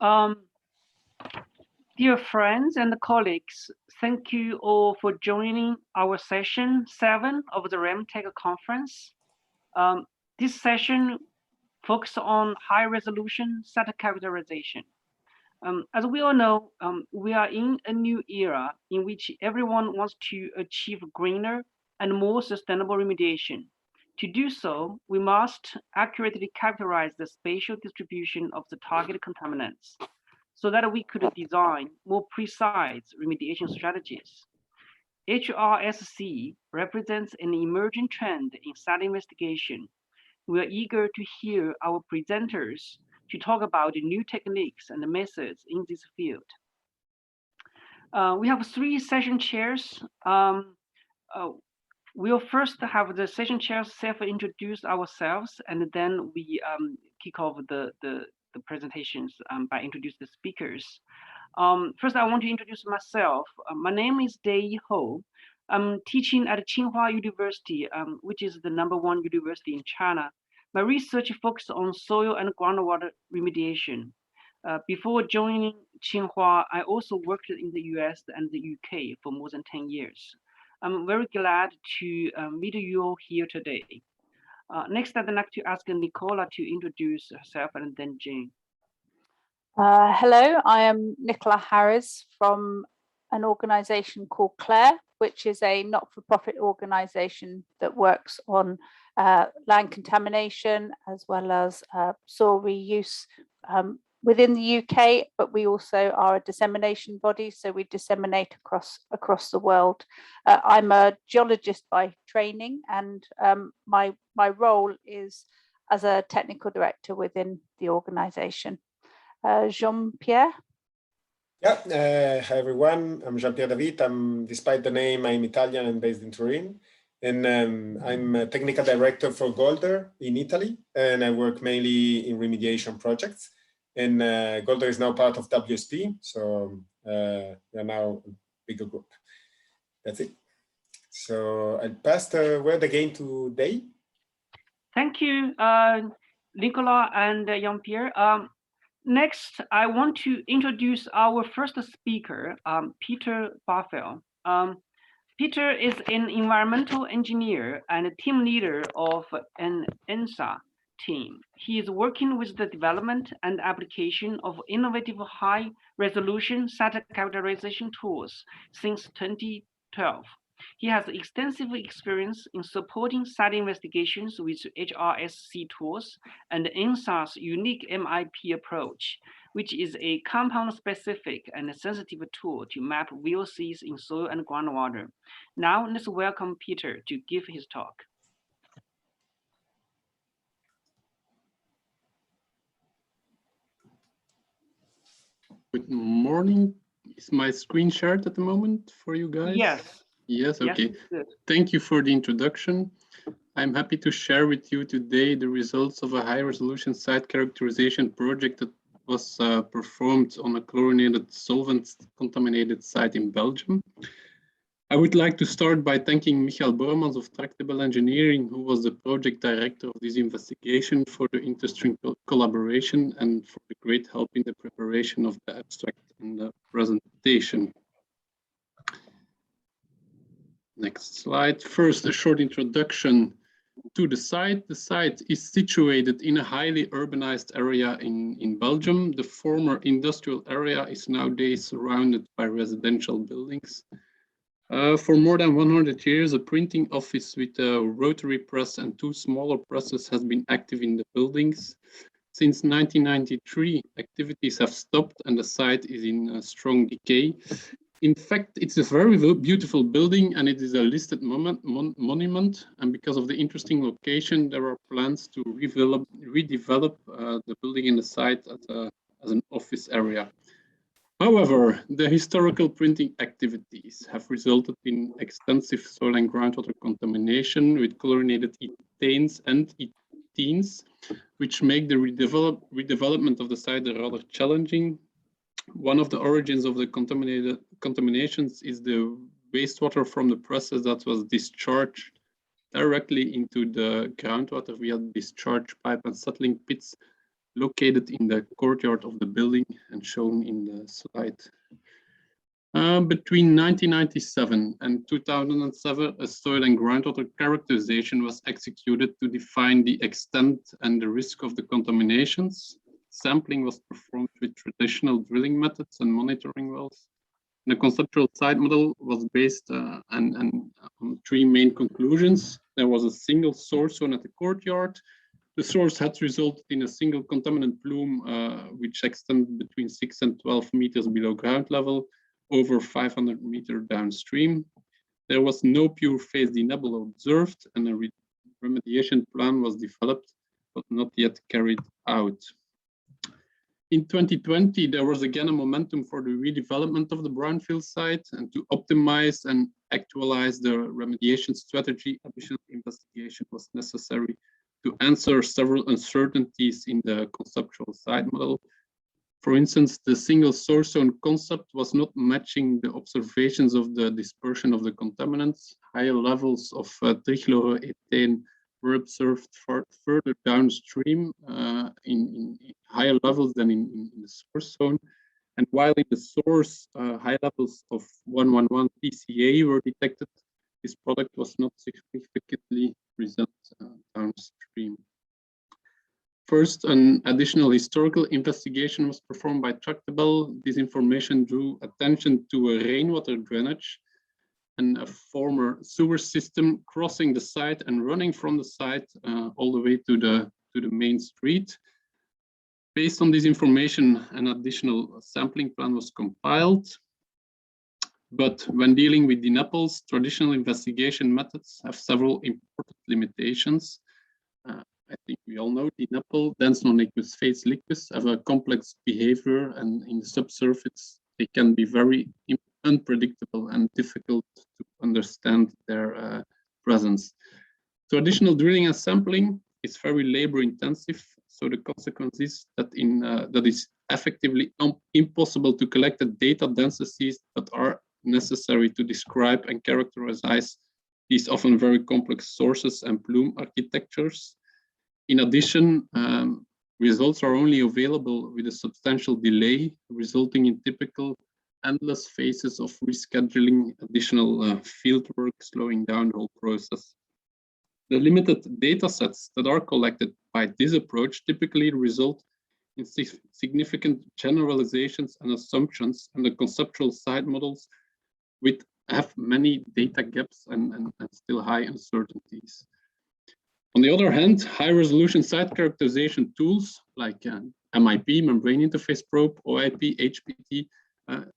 Dear friends and colleagues, thank you all for joining our session 7 of the RemTech conference. This session focuses on high-resolution site characterization. As we all know, we are in a new era in which everyone wants to achieve greener and more sustainable remediation. To do so, we must accurately characterize the spatial distribution of the target contaminants so that we could design more precise remediation strategies. HRSC represents an emerging trend in site investigation. We are eager to hear our presenters to talk about new techniques and methods in this field. We have 3 session chairs. We'll first have the session chairs self-introduce ourselves, and then we kick off the presentations by introducing the speakers. First, I want to introduce myself. My name is Dei Ho. I'm teaching at Tsinghua University, which is the #1 university in China. My research focuses on soil and groundwater remediation. Before joining Tsinghua, I also worked in the US and the UK for more than 10 years. I'm very glad to meet you all here today. Next, I'd like to ask Nicola to introduce herself and then Jane. Hello, I am Nicola Harris from an organization called CLARE, which is a not-for-profit organization that works on land contamination as well as soil reuse within the UK, but we also are a dissemination body, so we disseminate across the world. I'm a geologist by training, and my role is as a technical director within the organization. Jean-Pierre? Yeah, hi everyone, I'm Jean-Pierre David. Despite the name, I'm Italian and based in Turin. And I'm a technical director for Golder in Italy, and I work mainly in remediation projects. And Golder is now part of WSP, so we're now a bigger group. That's it. So I'll pass the word again to Dei. Thank you, Nicola and Jean-Pierre. Next, I want to introduce our first speaker, Peter Barfel. Peter is an environmental engineer and a team leader of an ENSA team. He is working with the development and application of innovative high-resolution site characterization tools since 2012. He has extensive experience in supporting site investigations with HRSC tools and ENSA's unique MIP approach, which is a compound-specific and sensitive tool to map VOCs in soil and groundwater. Now, let's welcome Peter to give his talk. Good morning. Is my screen shared at the moment for you guys? Yes. Yes, okay. Yes, thank you for the introduction. I'm happy to share with you today the results of a high-resolution site characterization project that was performed on a chlorinated solvent-contaminated site in Belgium. I would like to start by thanking Michael Bormans of Tractable Engineering, who was the project director of this investigation, for the interesting collaboration and for the great help in the preparation of the abstract and the presentation. Next slide. First, a short introduction to the site. The site is situated in a highly urbanized area in Belgium. The former industrial area is nowadays surrounded by residential buildings. For more than 100 years, a printing office with a rotary press and 2 smaller presses has been active in the buildings. Since 1993, activities have stopped and the site is in a strong decay. In fact, it's a very beautiful building and it is a listed monument. And because of the interesting location, there are plans to redevelop the building in the site as an office area. However, the historical printing activities have resulted in extensive soil and groundwater contamination with chlorinated ethanes and ethenes, which make the redevelopment of the site rather challenging. One of the origins of the contaminations is the wastewater from the presses that was discharged directly into the groundwater via discharge pipe and settling pits, located in the courtyard of the building and shown in the slide. Between 1997 and 2007, a soil and groundwater characterization was executed to define the extent and the risk of the contaminations. Sampling was performed with traditional drilling methods and monitoring wells. The conceptual site model was based on three main conclusions. There was a single source zone at the courtyard. The source had resulted in a single contaminant plume, which extended between 6 and 12 meters below ground level, over 500 meters downstream. There was no pure phase NAPL observed, and a remediation plan was developed, but not yet carried out. In 2020, there was again a momentum for the redevelopment of the brownfield site, and to optimize and actualize the remediation strategy, additional investigation was necessary to answer several uncertainties in the conceptual site model. For instance, the single source zone concept was not matching the observations of the dispersion of the contaminants. Higher levels of trichloroethane were observed further downstream in higher levels than in the source zone. And while in the source, high levels of 111 TCA were detected, this product was not significantly present downstream. First, an additional historical investigation was performed by Tractable. This information drew attention to a rainwater drainage and a former sewer system crossing the site and running from the site all the way to the main street. Based on this information, an additional sampling plan was compiled. But when dealing with the NAPLs, traditional investigation methods have several important limitations. I think we all know the NAPL, dense non-aqueous phase liquids, have a complex behavior, and in the subsurface, they can be very unpredictable and difficult to understand their presence. Traditional drilling and sampling is very labor intensive, so the consequence is that that is effectively impossible to collect the data densities that are necessary to describe and characterize these often very complex sources and plume architectures. In addition, results are only available with a substantial delay, resulting in typical endless phases of rescheduling, additional field work, slowing down the whole process. The limited data sets that are collected by this approach typically result in significant generalizations and assumptions, and the conceptual site models have many data gaps and still high uncertainties. On the other hand, high-resolution site characterization tools like MIP, Membrane Interface Probe, OIP, HPT,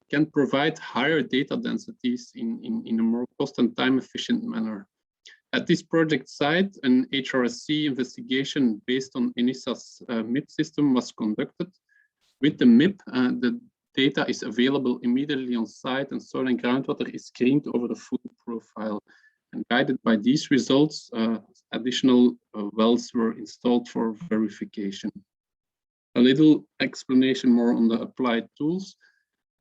can provide higher data densities in a more cost and time-efficient manner. At this project site, an HRSC investigation based on ENISA's MIP system was conducted. With the MIP, the data is available immediately on site, and soil and groundwater is screened over the full profile. And guided by these results, additional wells were installed for verification. A little explanation more on the applied tools.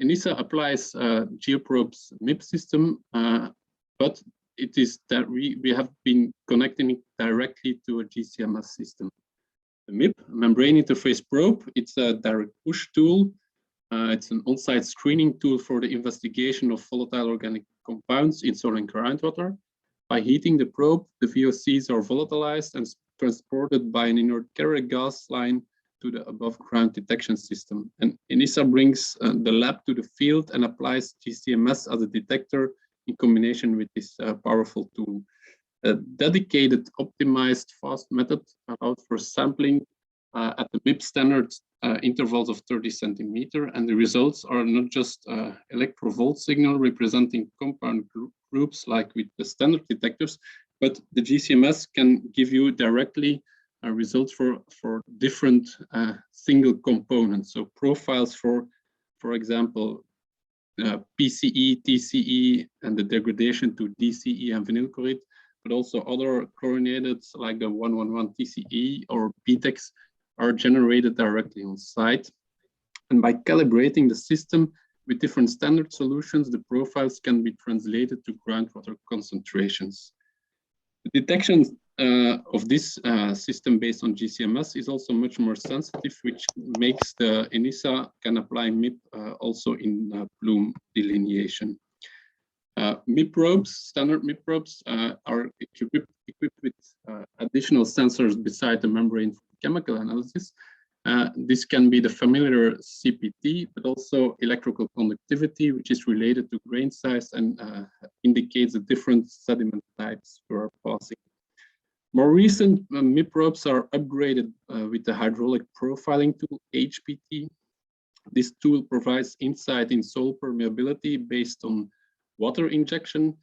ENISA applies GeoProbe's MIP system, but it is that we have been connecting it directly to a GCMS system. The MIP, Membrane Interface Probe, it's a direct push tool. It's an on-site screening tool for the investigation of volatile organic compounds in soil and groundwater. By heating the probe, the VOCs are volatilized and transported by an inert carrier gas line to the above ground detection system. And ENISA brings the lab to the field and applies GCMS as a detector in combination with this powerful tool. A dedicated, optimized, fast method allowed for sampling at the MIP standard intervals of 30 centimeters, and the results are not just electrovolt signal representing compound groups like with the standard detectors, but the GCMS can give you directly results for different single components. So profiles for example, PCE, TCE, and the degradation to DCE and vinyl chloride, but also other chlorinated like the 111 TCE or PTEX are generated directly on site. And by calibrating the system with different standard solutions, the profiles can be translated to groundwater concentrations. The detection of this system based on GCMS is also much more sensitive, which makes the ENISA can apply MIP also in plume delineation. MIP probes, standard MIP probes, are equipped with additional sensors beside the membrane for chemical analysis. This can be the familiar CPT, but also electrical conductivity, which is related to grain size and indicates the different sediment types we are passing. More recent MIP probes are upgraded with the hydraulic profiling tool, HPT. This tool provides insight in soil permeability based on water injection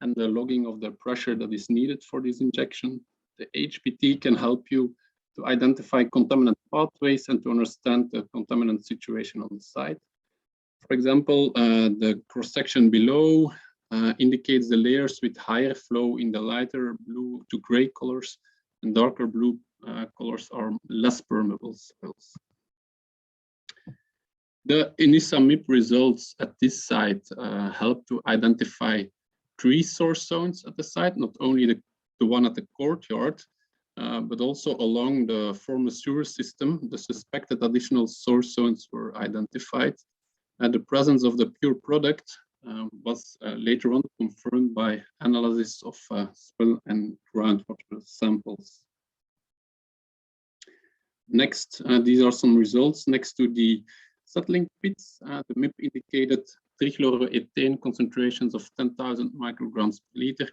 and the logging of the pressure that is needed for this injection. The HPT can help you to identify contaminant pathways and to understand the contaminant situation on the site. For example, the cross-section below indicates the layers with higher flow in the lighter blue to gray colors, and darker blue colors are less permeable soils. The ENISA MIP results at this site help to identify 3 source zones at the site, not only the one at the courtyard, but also along the former sewer system. The suspected additional source zones were identified. And the presence of the pure product was later on confirmed by analysis of soil and groundwater samples. Next, these are some results. Next to the settling pits, the MIP indicated trichloroethane concentrations of 10,000 micrograms per liter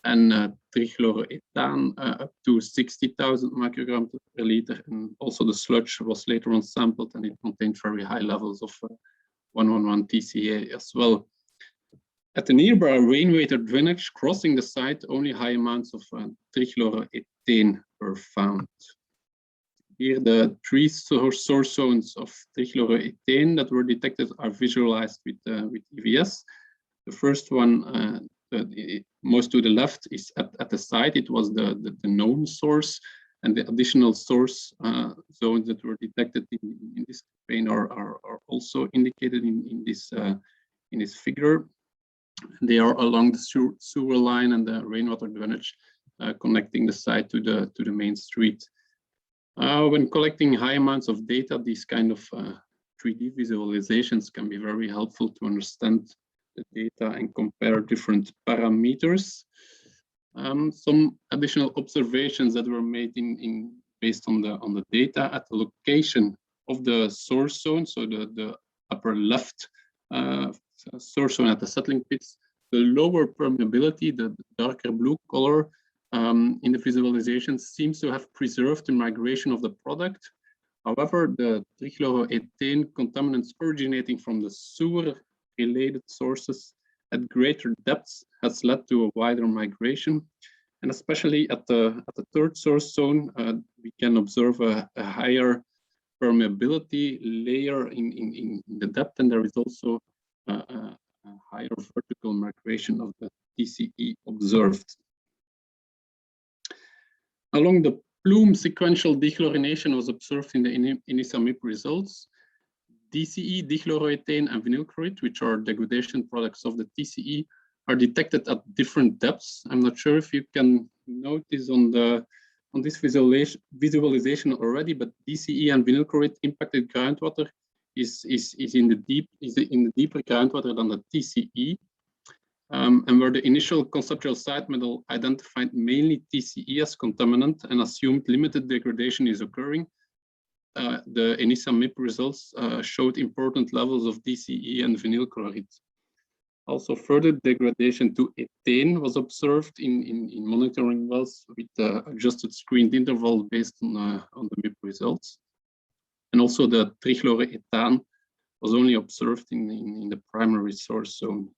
and trichloroethane up to 60,000 micrograms per liter. And also the sludge was later on sampled and it contained very high levels of 111 TCA as well. At the nearby rainwater drainage crossing the site, only high amounts of trichloroethane were found. Here, the 3 source zones of trichloroethane that were detected are visualized with EVS. The first one, most to the left, is at the site. It was the known source, and the additional source zones that were detected in this campaign are also indicated in this figure. They are along the sewer line and the rainwater drainage connecting the site to the main street. When collecting high amounts of data, these kind of 3D visualizations can be very helpful to understand the data and compare different parameters. Some additional observations that were made based on the data at the location of the source zone, so the upper left source zone at the settling pits, the lower permeability, the darker blue color, in the visualization seems to have preserved the migration of the product. However, the trichloroethane contaminants originating from the sewer-related sources at greater depths has led to a wider migration. And especially at the third source zone, we can observe a higher permeability layer in the depth, and there is also a higher vertical migration of the TCE observed. Along the plume, sequential dechlorination was observed in the ENISA MIP results. DCE, dichloroethane, and vinyl chloride, which are degradation products of the TCE, are detected at different depths. I'm not sure if you can notice on this visualization already, but DCE and vinyl chloride impacted groundwater is in the deeper groundwater than the TCE. And where the initial conceptual site model identified mainly TCE as contaminant and assumed limited degradation is occurring, the ENISA MIP results showed important levels of DCE and vinyl chloride. Also, further degradation to ethane was observed in monitoring wells with adjusted screened interval based on the MIP results. And also the trichloroethane was only observed in the primary source zone.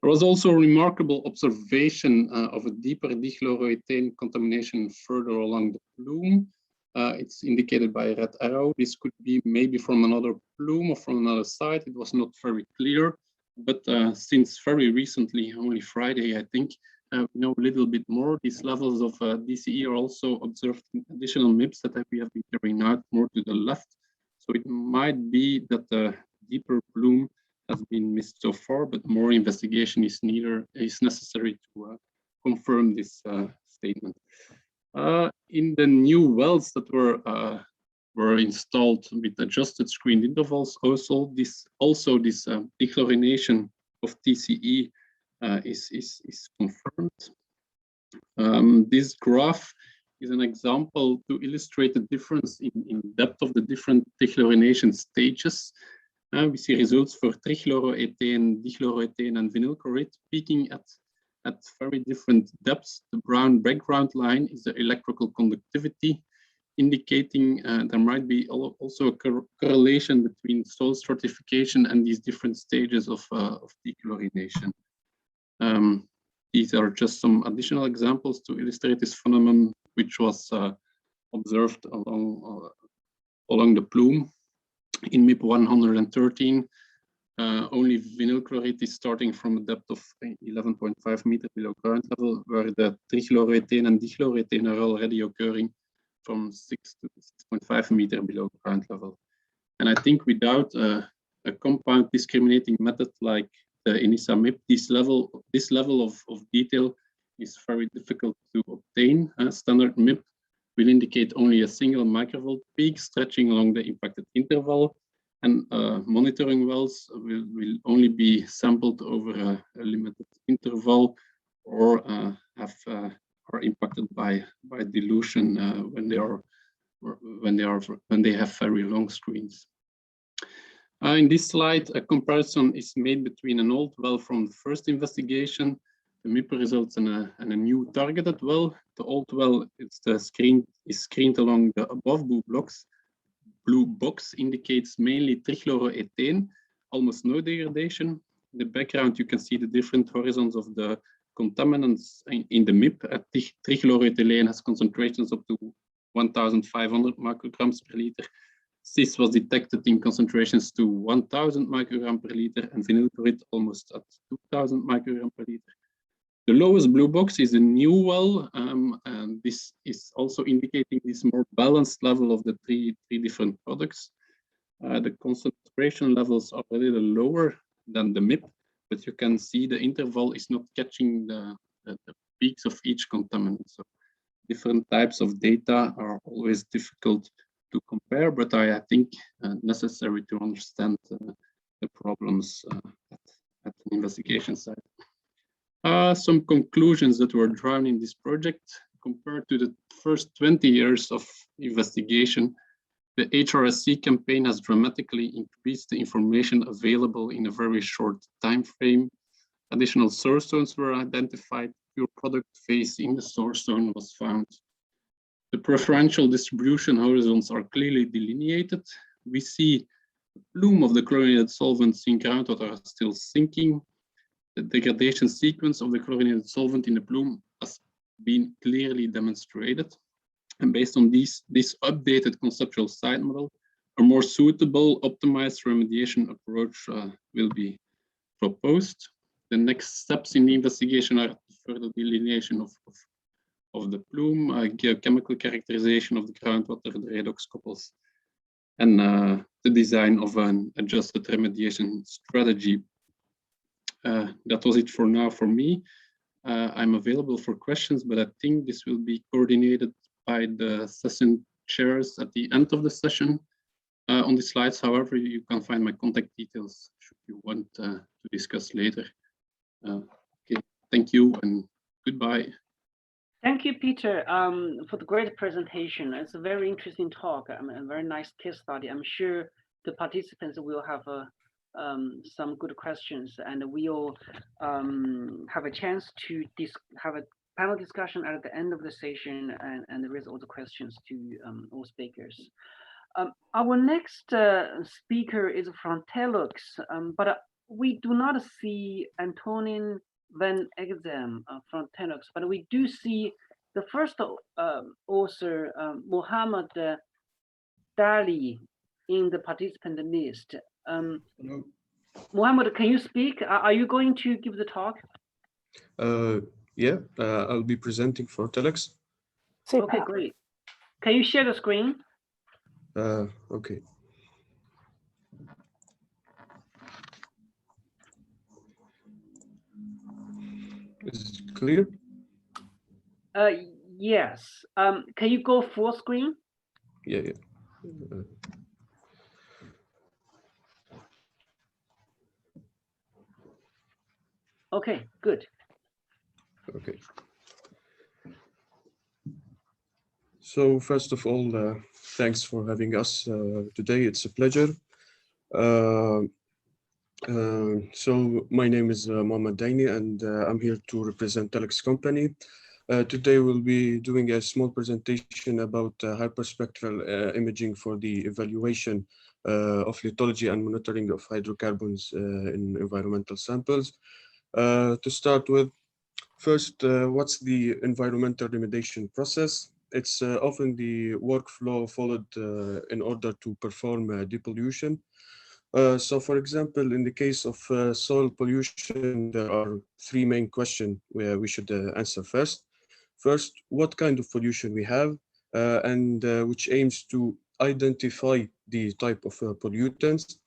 There was also a remarkable observation of a deeper dichloroethane contamination further along the plume. It's indicated by a red arrow. This could be maybe from another plume or from another site. It was not very clear, but since very recently, only Friday, I think, we know a little bit more. These levels of DCE are also observed in additional MIPs that we have been carrying out more to the left. So it might be that the deeper plume has been missed so far, but more investigation is necessary to confirm this statement. In the new wells that were installed with adjusted screened intervals, also this dechlorination of TCE is confirmed. This graph is an example to illustrate the difference in depth of the different dechlorination stages. We see results for trichloroethane, dichloroethane, and vinyl chloride peaking at very different depths. The brown background line is the electrical conductivity, indicating there might be also a correlation between soil stratification and these different stages of dechlorination. These are just some additional examples to illustrate this phenomenon, which was observed along the plume. In MIP 113, only vinyl chloride is starting from a depth of 11.5 meters below ground level, where the trichloroethane and dichloroethane are already occurring from 6 to 6.5 meters below ground level. And I think without a compound discriminating method like the ENISA MIP, this level of detail is very difficult to obtain. Standard MIP will indicate only a single microvolt peak stretching along the impacted interval, and monitoring wells will only be sampled over a limited interval, or are impacted by dilution when they have very long screens. In this slide, a comparison is made between an old well from the first investigation, the MIP results, and a new targeted well. The old well is screened along the above blue blocks. Blue box indicates mainly trichloroethane, almost no degradation. In the background, you can see the different horizons of the contaminants in the MIP. Trichloroethylene has concentrations up to 1,500 micrograms per liter. Cis was detected in concentrations to 1,000 micrograms per liter, and vinyl chloride almost at 2,000 micrograms per liter. The lowest blue box is a new well, and this is also indicating this more balanced level of the three different products. The concentration levels are a little lower than the MIP, but you can see the interval is not catching the peaks of each contaminant. So different types of data are always difficult to compare, but I think necessary to understand the problems at the investigation site. Some conclusions that were drawn in this project. Compared to the first 20 years of investigation, the HRSC campaign has dramatically increased the information available in a very short time frame. Additional source zones were identified. Pure product phase in the source zone was found. The preferential distribution horizons are clearly delineated. We see the plume of the chlorinated solvents in groundwater are still sinking. The degradation sequence of the chlorinated solvent in the plume has been clearly demonstrated. And based on this updated conceptual site model, a more suitable optimized remediation approach will be proposed. The next steps in the investigation are further delineation of the plume, geochemical characterization of the groundwater, the redox couples, and the design of an adjusted remediation strategy. That was it for now for me. I'm available for questions, but I think this will be coordinated by the session chairs at the end of the session. On the slides, however, you can find my contact details should you want to discuss later. Okay, thank you and goodbye. Thank you, Peter, for the great presentation. It's a very interesting talk, a very nice case study. I'm sure the participants will have some good questions, and we'll have a chance to have a panel discussion at the end of the session and raise all the questions to all speakers. Our next speaker is from Telux, but we do not see Antonin Van Exem from Telux, but we do see the first author, Mohammed Dali, in the participant list. Hello. Mohammed, can you speak? Are you going to give the talk? Yeah, I'll be presenting for Telux. Okay, great. Can you share the screen? Okay. Is it clear? Yes. Can you go full screen? Yeah. Okay, good. Okay. So first of all, thanks for having us today. It's a pleasure. So my name is Mohammed Daini, and I'm here to represent Telex Company. Today we'll be doing a small presentation about hyperspectral imaging for the evaluation of lithology and monitoring of hydrocarbons in environmental samples. To start with, first, what's the environmental remediation process? It's often the workflow followed in order to perform depollution. So for example, in the case of soil pollution, there are three main questions where we should answer first. First, what kind of pollution we have, and which aims to identify the type of pollutants.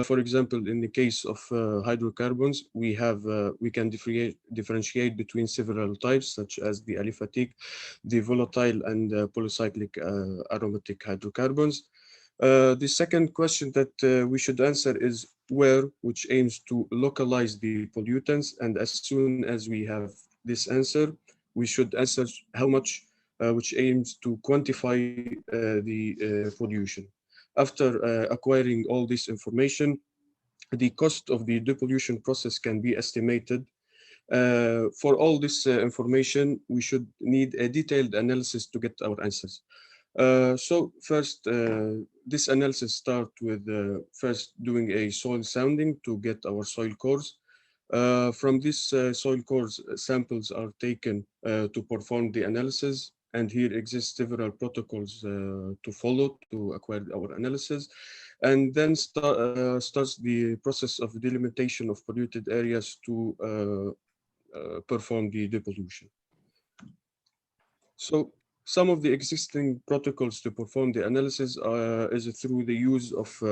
For example, in the case of hydrocarbons, we can differentiate between several types, such as the aliphatic, the volatile, and polycyclic aromatic hydrocarbons. The second question that we should answer is where, which aims to localize the pollutants. And as soon as we have this answer, we should answer how much, which aims to quantify the pollution. After acquiring all this information, the cost of the depollution process can be estimated. For all this information, we should need a detailed analysis to get our answers. So first, this analysis starts with first doing a soil sounding to get our soil cores. From this soil cores, samples are taken to perform the analysis, and here exist several protocols to follow to acquire our analysis. And then starts the process of delimitation of polluted areas to perform the depollution. So some of the existing protocols to perform the analysis is through the use of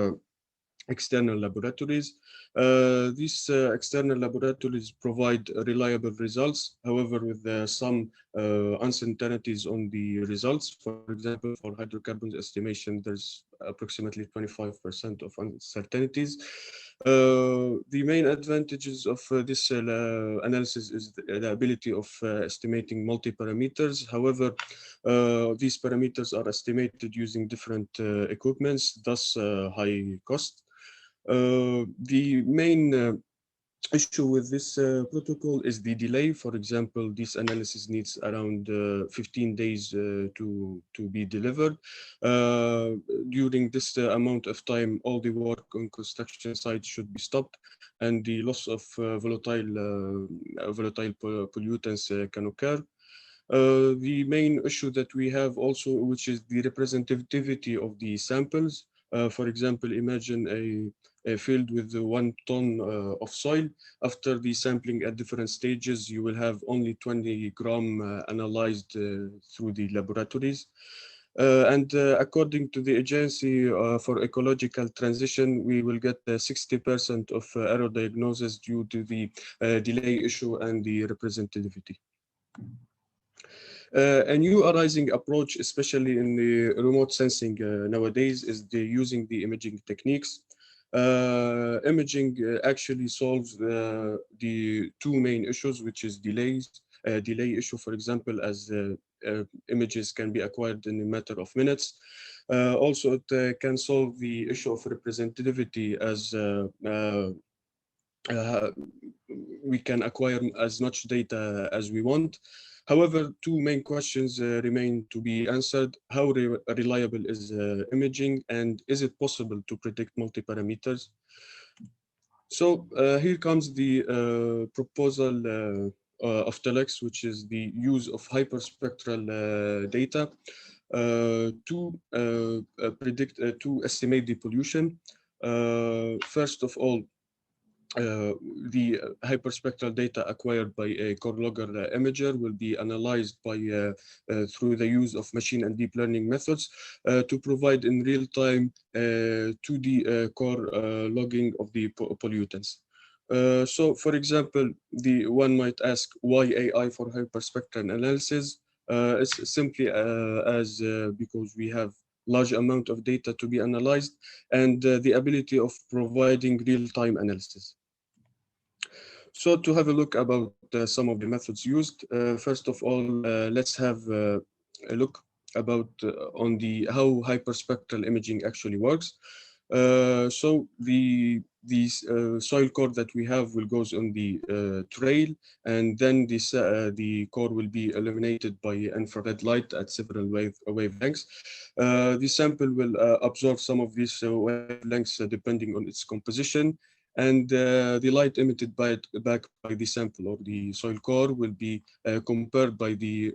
external laboratories. These external laboratories provide reliable results, however, with some uncertainties on the results. For example, for hydrocarbons estimation, there's approximately 25% of uncertainties. The main advantages of this analysis is the ability of estimating multi-parameters. However, these parameters are estimated using different equipments, thus high cost. The main issue with this protocol is the delay. For example, this analysis needs around 15 days to be delivered. During this amount of time, all the work on construction sites should be stopped, and the loss of volatile pollutants can occur. The main issue that we have also, which is the representativity of the samples. For example, imagine a field with 1 ton of soil. After the sampling at different stages, you will have only 20 gram analyzed through the laboratories. And according to the Agency for Ecological Transition, we will get 60% of error diagnosis due to the delay issue and the representativity. A new arising approach, especially in the remote sensing nowadays, is using the imaging techniques. Imaging actually solves the two main issues, which is delay issue, for example, as images can be acquired in a matter of minutes. Also, it can solve the issue of representativity, as we can acquire as much data as we want. However, two main questions remain to be answered. How reliable is imaging, and is it possible to predict multi-parameters? So here comes the proposal of Telex, which is the use of hyperspectral data to estimate the pollution. First of all, the hyperspectral data acquired by a core logger imager will be analyzed through the use of machine and deep learning methods to provide in real time 2D core logging of the pollutants. So, for example, one might ask, why AI for hyperspectral analysis? It's simply because we have large amount of data to be analyzed and the ability of providing real-time analysis. So to have a look about some of the methods used, first of all, let's have a look about on the how hyperspectral imaging actually works. So the soil core that we have will goes on the trail, and then the core will be illuminated by infrared light at several wavelengths. The sample will absorb some of these wavelengths depending on its composition, and the light emitted back by the sample or the soil core will be compared by the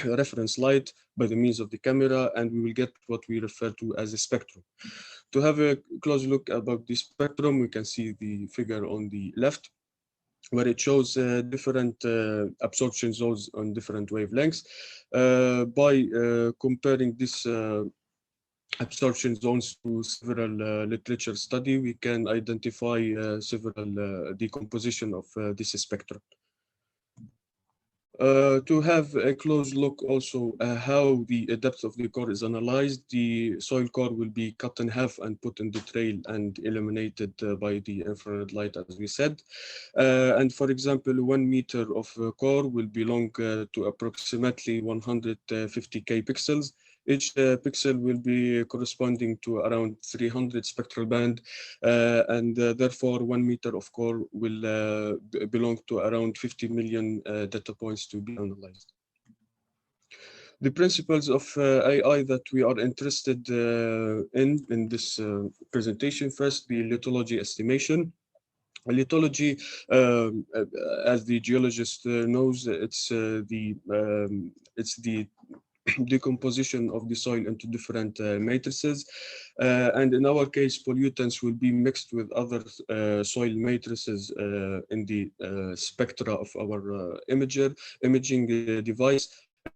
reference light by the means of the camera, and we will get what we refer to as a spectrum. To have a close look about the spectrum, we can see the figure on the left, where it shows different absorption zones on different wavelengths. By comparing this absorption zones to several literature study, we can identify several decomposition of this spectrum. To have a close look also how the depth of the core is analyzed, the soil core will be cut in half and put in the trail and illuminated by the infrared light, as we said. And for example, 1 meter of core will belong to approximately 150K pixels. Each pixel will be corresponding to around 300 spectral band, and therefore 1 meter of core will belong to around 50 million data points to be analyzed. The principles of AI that we are interested in this presentation, first, the lithology estimation. Lithology, as the geologist knows, it's the decomposition of the soil into different matrices, and in our case, pollutants will be mixed with other soil matrices in the spectra of our imaging device.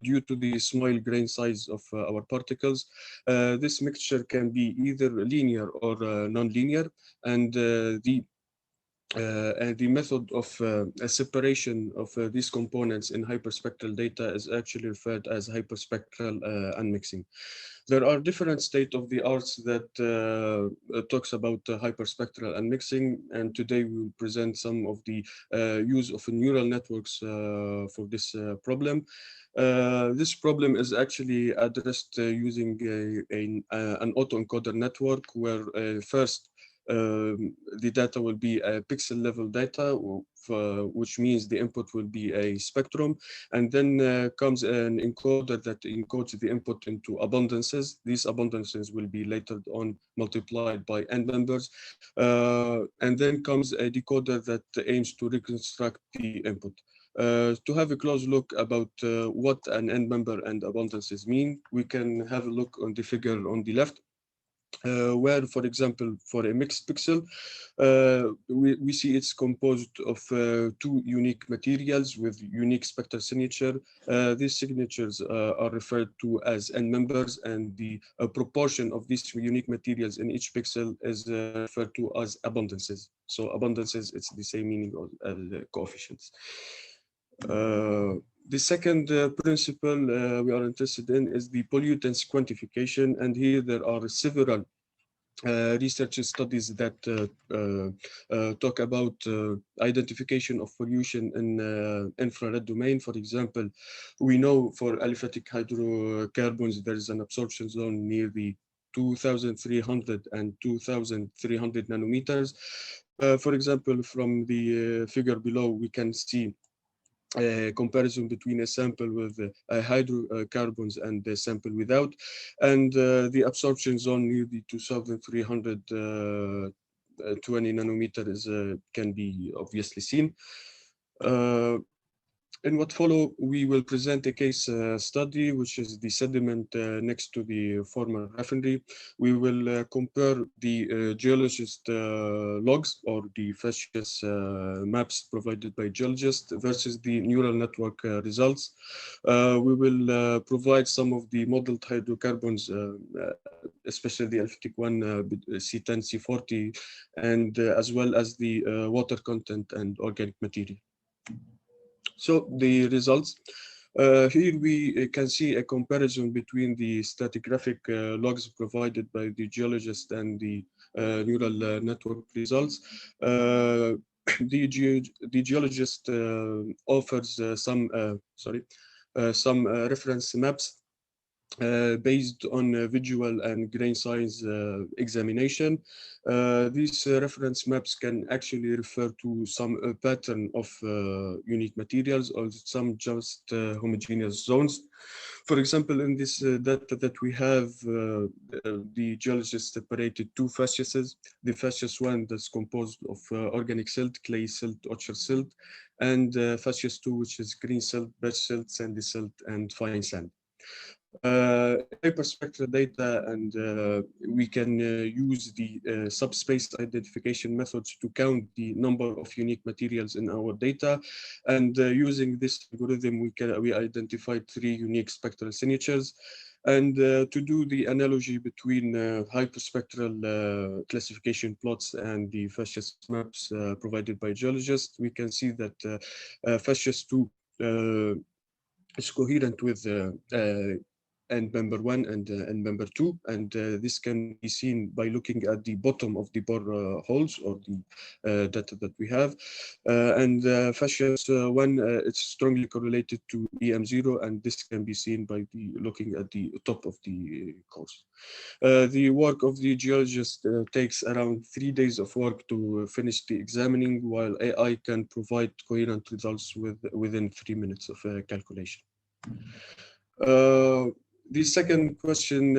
Due to the small grain size of our particles, this mixture can be either linear or non-linear, and the method of separation of these components in hyperspectral data is actually referred as hyperspectral unmixing. There are different state-of-the-arts that talks about hyperspectral unmixing, and today we will present some of the use of neural networks for this problem. This problem is actually addressed using an autoencoder network, where first the data will be a pixel level data, which means the input will be a spectrum, and then comes an encoder that encodes the input into abundances. These abundances will be later on multiplied by n members, and then comes a decoder that aims to reconstruct the input. To have a close look about what an n member and abundances mean, we can have a look on the figure on the left. Where, for example, for a mixed pixel, we see it's composed of two unique materials with unique spectral signature. These signatures are referred to as n members, and the proportion of these unique materials in each pixel is referred to as abundances. So abundances, it's the same meaning as coefficients. The second principle we are interested in is the pollutants quantification, and here there are several research studies that talk about identification of pollution in infrared domain. For example, we know for aliphatic hydrocarbons there is an absorption zone near the 2,300 and 2,300 nanometers. For example, from the figure below, we can see a comparison between a sample with hydrocarbons and a sample without, and the absorption zone near the 2,320 nanometers can be obviously seen. In what follow, we will present a case study, which is the sediment next to the former refinery. We will compare the geologist logs or the Facies maps provided by geologists versus the neural network results. We will provide some of the modeled hydrocarbons, especially the aliphatic one, C10, C40, and as well as the water content and organic material. So the results, Here we can see a comparison between the stratigraphic logs provided by the geologist and the neural network results. The geologist offers some reference maps based on visual and grain size examination. These reference maps can actually refer to some pattern of unique materials or some just homogeneous zones. For example, in this data that we have, the geologist separated two facies. The facies one that's composed of organic silt, clay silt, ochre silt, and facies two, which is green silt, beige silt, sandy silt, and fine sand. Hyperspectral data, and we can use the subspace identification methods to count the number of unique materials in our data. And using this algorithm, we identified 3 unique spectral signatures. And to do the analogy between hyperspectral classification plots and the facies maps provided by geologists, we can see that facies 2 is coherent with and member 1 and member 2, and this can be seen by looking at the bottom of the bore holes or the data that we have. And facies 1, it's strongly correlated to EM0, and this can be seen by looking at the top of the cores. The work of the geologist takes around 3 days of work to finish the examining, while AI can provide coherent results within 3 minutes of calculation. The second question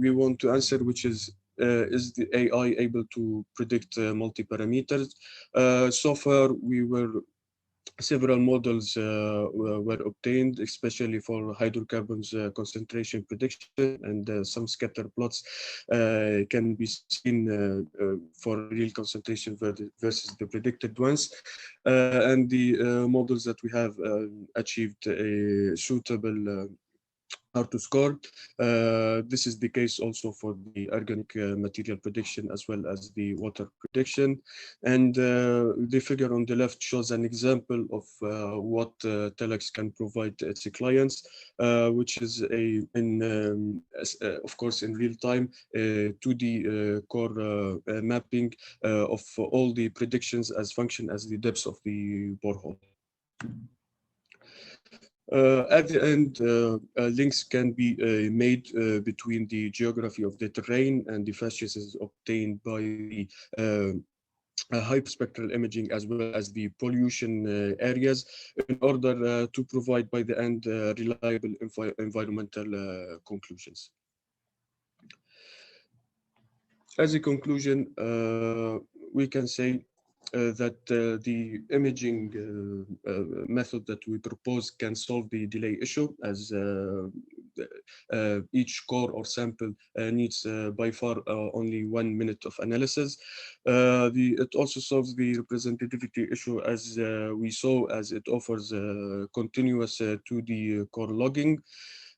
we want to answer, which is the AI able to predict multi-parameters? So far, several models were obtained, especially for hydrocarbons concentration prediction, and some scatter plots can be seen for real concentration versus the predicted ones. And the models that we have achieved a suitable hard to score. This is the case also for the organic material prediction as well as the water prediction. And the figure on the left shows an example of what Telex can provide to its clients, which is of course in real time 2D core mapping of all the predictions as function as the depth of the borehole. At the end, links can be made between the geography of the terrain and the facies obtained by the hyperspectral imaging as well as the pollution areas in order to provide by the end reliable environmental conclusions. As a conclusion, we can say that the imaging method that we propose can solve the delay issue, as each core or sample needs by far only 1 minute of analysis. It also solves the representativity issue, as we saw, as it offers continuous 2D core logging.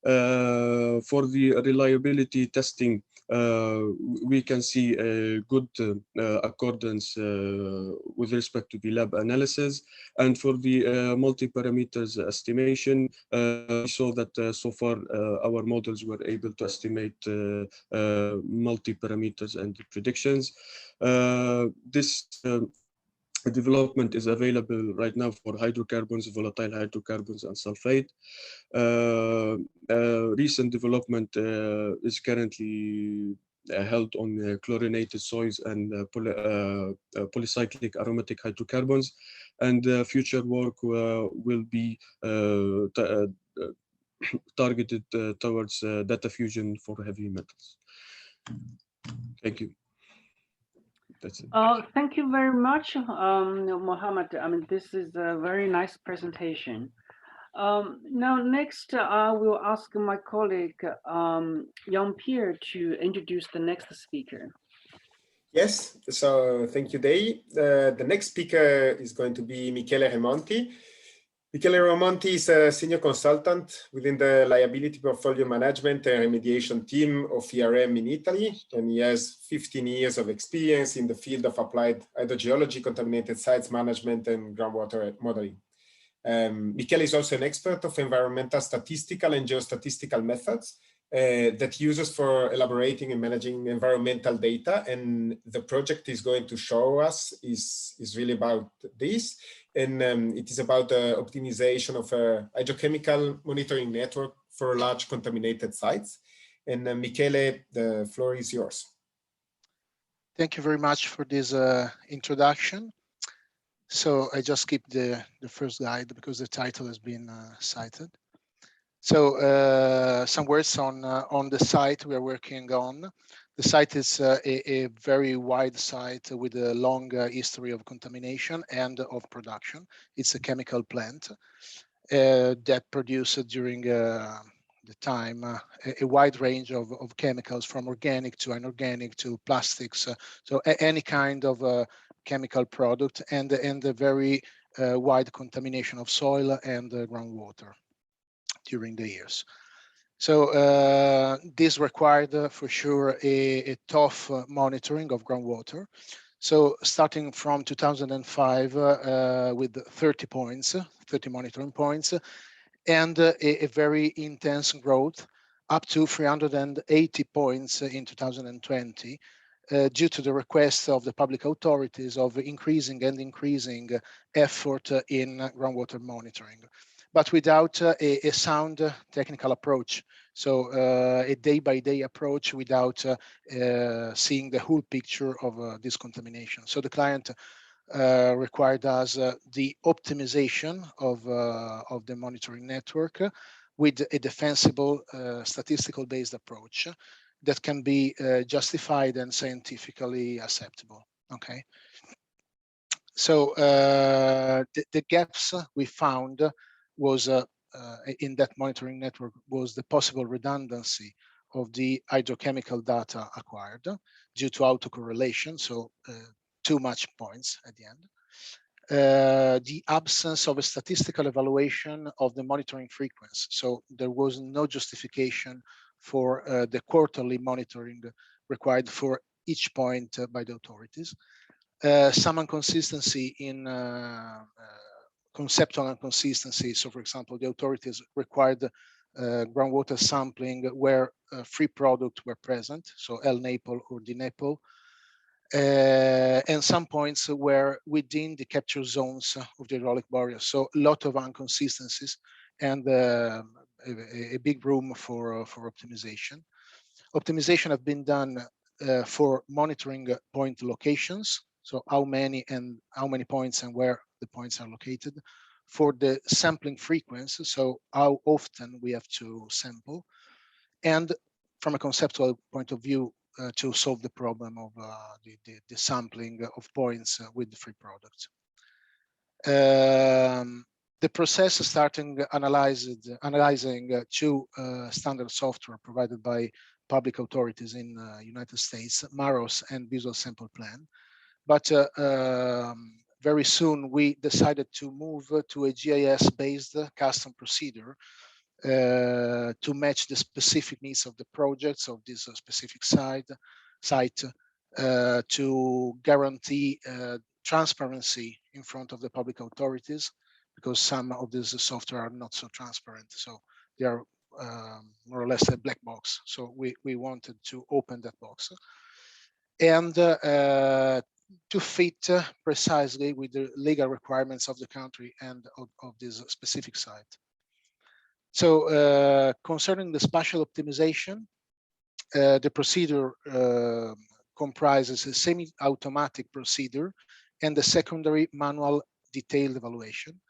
For the reliability testing, we can see a good accordance with respect to the lab analysis. And for the multi-parameters estimation, we saw that so far our models were able to estimate multi-parameters and predictions. This development is available right now for hydrocarbons, volatile hydrocarbons, and sulfate. Recent development is currently held on chlorinated soils and polycyclic aromatic hydrocarbons, and future work will be targeted towards data fusion for heavy metals. Thank you. That's it. Thank you very much, Mohammed. I mean, this is a very nice presentation. Now, next, I will ask my colleague, Jean-Pierre, to introduce the next speaker. Yes, so thank you, Dei. The next speaker is going to be Michele Remonti. Michele Remonti is a senior consultant within the liability portfolio management and remediation team of ERM in Italy, and he has 15 years of experience in the field of applied hydrogeology, contaminated sites management, and groundwater modeling. Michele is also an expert of environmental statistical and geostatistical methods that uses for elaborating and managing environmental data. And the project is going to show us is really about this. And it is about the optimization of a hydrochemical monitoring network for large contaminated sites. And Michele, the floor is yours. Thank you very much for this introduction. So I just skipped the first slide because the title has been cited. So some words on the site we are working on. The site is a very wide site with a long history of contamination and of production. It's a chemical plant that produces during the time a wide range of chemicals, from organic to inorganic to plastics, so any kind of chemical product, and a very wide contamination of soil and groundwater during the years. So this required for sure a tough monitoring of groundwater. So starting from 2005 with 30 points, 30 monitoring points, and a very intense growth up to 380 points in 2020 due to the request of the public authorities of increasing effort in groundwater monitoring, but without a sound technical approach. So a day-by-day approach without seeing the whole picture of this contamination. So the client required us the optimization of the monitoring network with a defensible statistical based approach that can be justified and scientifically acceptable. Okay. So the gaps we found was in that monitoring network was the possible redundancy of the hydrochemical data acquired due to autocorrelation, so too much points at the end. The absence of a statistical evaluation of the monitoring frequency. So there was no justification for the quarterly monitoring required for each point by the authorities. Some inconsistency in conceptual inconsistency. So for example, the authorities required groundwater sampling where free products were present, so NAPL or DNAPL, and some points were within the capture zones of the hydraulic barrier. So a lot of inconsistencies and a big room for optimization. Optimization have been done for monitoring point locations. So how many points and where the points are located. For the sampling frequency, so how often we have to sample. And from a conceptual point of view, to solve the problem of the sampling of points with the free products. The process starting analyzing two standard software provided by public authorities in United States, MAROS and Visual Sample Plan. But very soon we decided to move to a GIS-based custom procedure to match the specific needs of the projects of this specific site to guarantee transparency in front of the public authorities, because some of these software are not so transparent. So they are more or less a black box. So we wanted to open that box and to fit precisely with the legal requirements of the country and of this specific site. So concerning the spatial optimization, the procedure comprises a semi-automatic procedure and a secondary manual detailed evaluation.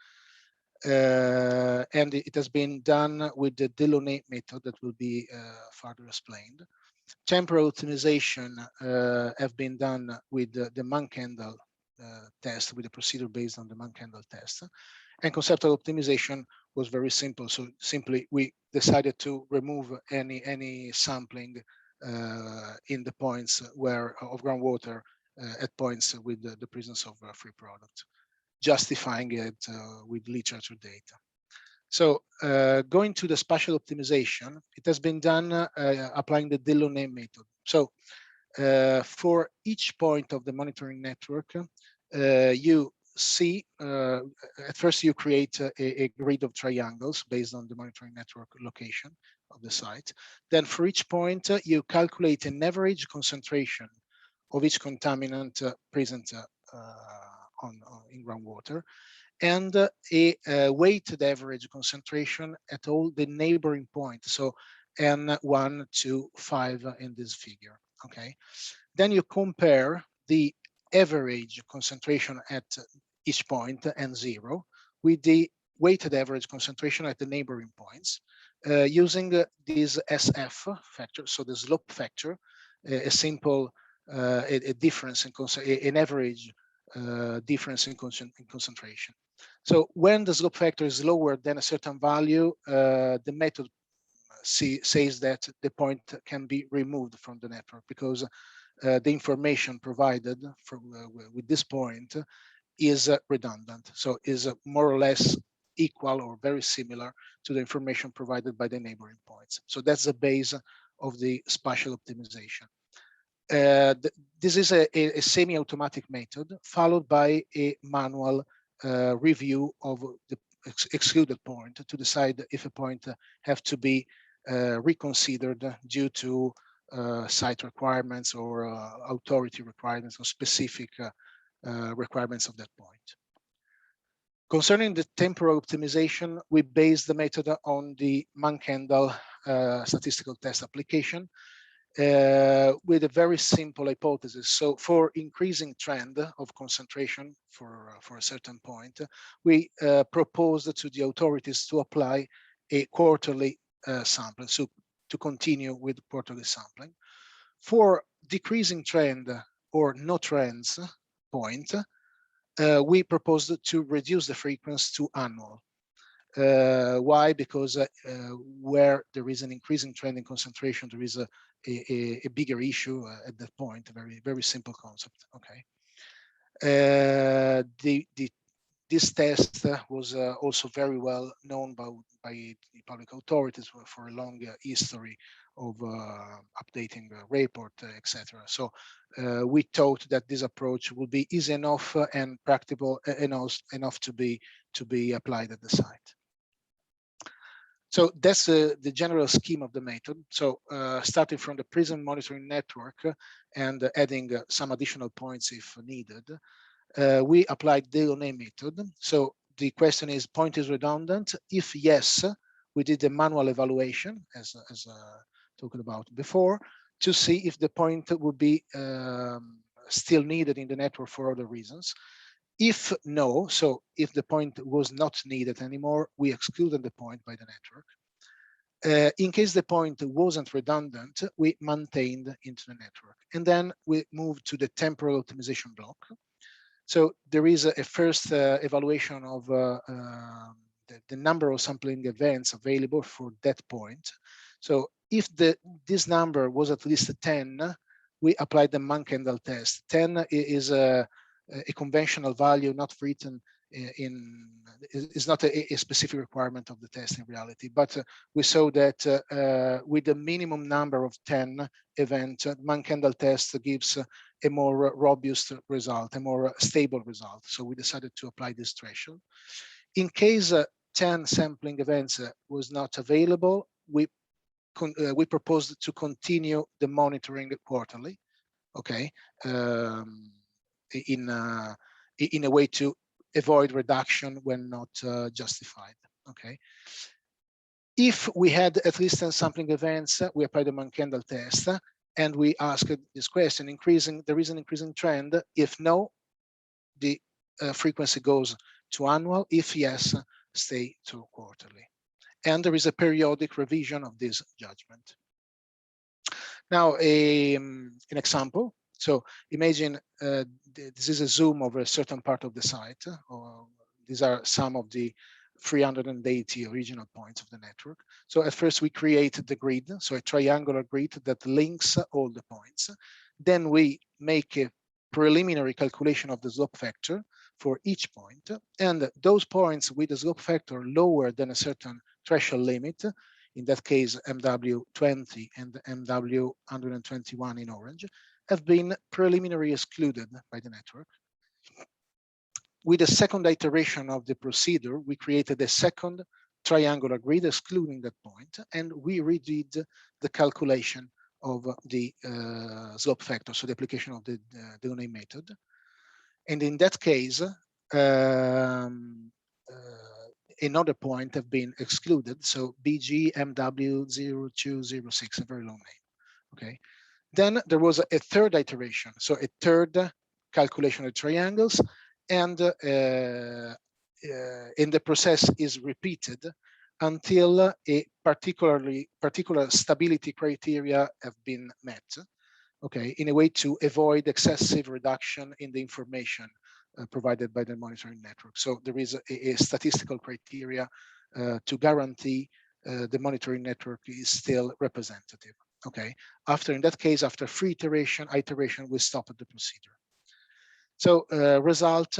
And it has been done with the Delaunay method that will be further explained. Temporal optimization have been done with the Mann-Kendall test, with a procedure based on the Mann-Kendall test. And conceptual optimization was very simple. So simply we decided to remove any sampling in the points where of groundwater at points with the presence of free product, justifying it with literature data. So going to the spatial optimization, it has been done applying the Delaunay method. So for each point of the monitoring network, you see, at first you create a grid of triangles based on the monitoring network location of the site. Then for each point, you calculate an average concentration of each contaminant present in groundwater, and a weighted average concentration at all the neighboring points. So N1 to 5 in this figure, okay? Then you compare the average concentration at each point, N0, with the weighted average concentration at the neighboring points, using this SF factor, so the slope factor, a simple a difference in an average difference in concentration. So when the slope factor is lower than a certain value, the method says that the point can be removed from the network, because the information provided with this point is redundant. So is more or less equal or very similar to the information provided by the neighboring points. So that's the base of the spatial optimization. This is a semi-automatic method followed by a manual review of the excluded point to decide if a point have to be reconsidered due to site requirements or authority requirements or specific requirements of that point. Concerning the temporal optimization, we base the method on the Mann-Kendall statistical test application with a very simple hypothesis. So for increasing trend of concentration for a certain point, we proposed to the authorities to apply a quarterly sampling, so to continue with quarterly sampling. For decreasing trend or no trends point, we proposed to reduce the frequency to annual. Why? Because where there is an increasing trend in concentration, there is a bigger issue at that point. Very simple concept. Okay. This test was also very well known by the public authorities for a long history of updating the report, etc. So we thought that this approach would be easy enough and practical enough to be applied at the site. So that's the general scheme of the method. So starting from the prism monitoring network and adding some additional points if needed, we applied Delaunay method. So the question is, point is redundant? If yes, we did a manual evaluation, as talked about before, to see if the point would be still needed in the network for other reasons. If no, so if the point was not needed anymore, we excluded the point by the network. In case the point wasn't redundant, we maintained into the network. And then we moved to the temporal optimization block. So there is a first evaluation of the number of sampling events available for that point. So if this number was at least 10, we applied the Mann-Kendall test. 10 is a conventional value, not written is not a specific requirement of the test in reality, but we saw that with the minimum number of 10 events, Mann-Kendall test gives a more robust result, a more stable result. So we decided to apply this threshold. In case 10 sampling events was not available, we proposed to continue the monitoring quarterly, okay, in a way to avoid reduction when not justified. Okay. If we had at least 10 sampling events, we applied the Mann-Kendall test, and we asked this question: there is an increasing trend. If no, the frequency goes to annual. If yes, stay to quarterly. And there is a periodic revision of this judgment. Now, an example. So imagine this is a zoom over a certain part of the site. These are some of the 380 original points of the network. So at first we create the grid, so a triangular grid that links all the points. Then we make a preliminary calculation of the slope factor for each point. And those points with the slope factor lower than a certain threshold limit, in that case MW20 and MW121 in orange, have been preliminarily excluded by the network. with the second iteration of the procedure, we created a second triangular grid excluding that point, and we redid the calculation of the slope factor, so the application of the Delaunay method. And in that case, another point have been excluded, so BG MW0206, a very long name. Okay. Then there was a third iteration, so a third calculation of triangles, and the process is repeated until a particular stability criteria have been met, okay, in a way to avoid excessive reduction in the information provided by the monitoring network. So there is a statistical criteria to guarantee the monitoring network is still representative. Okay. In that case, after 3 iteration, we stop at the procedure. So result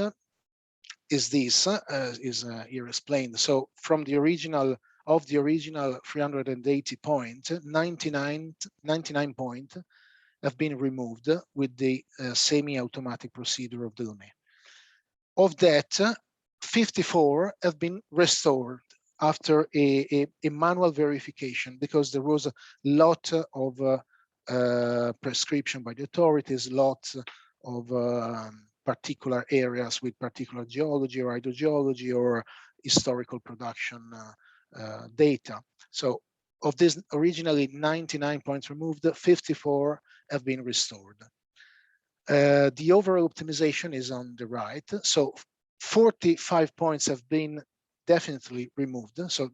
is this, is here explained. So from the original 380 point, 99 point have been removed with the semi-automatic procedure of Delaunay. Of that, 54 have been restored after a manual verification, because there was a lot of prescription by the authorities, lots of particular areas with particular geology or hydrogeology or historical production data. So of this originally 99 points removed, 54 have been restored. The overall optimization is on the right. So 45 points have been definitely removed, so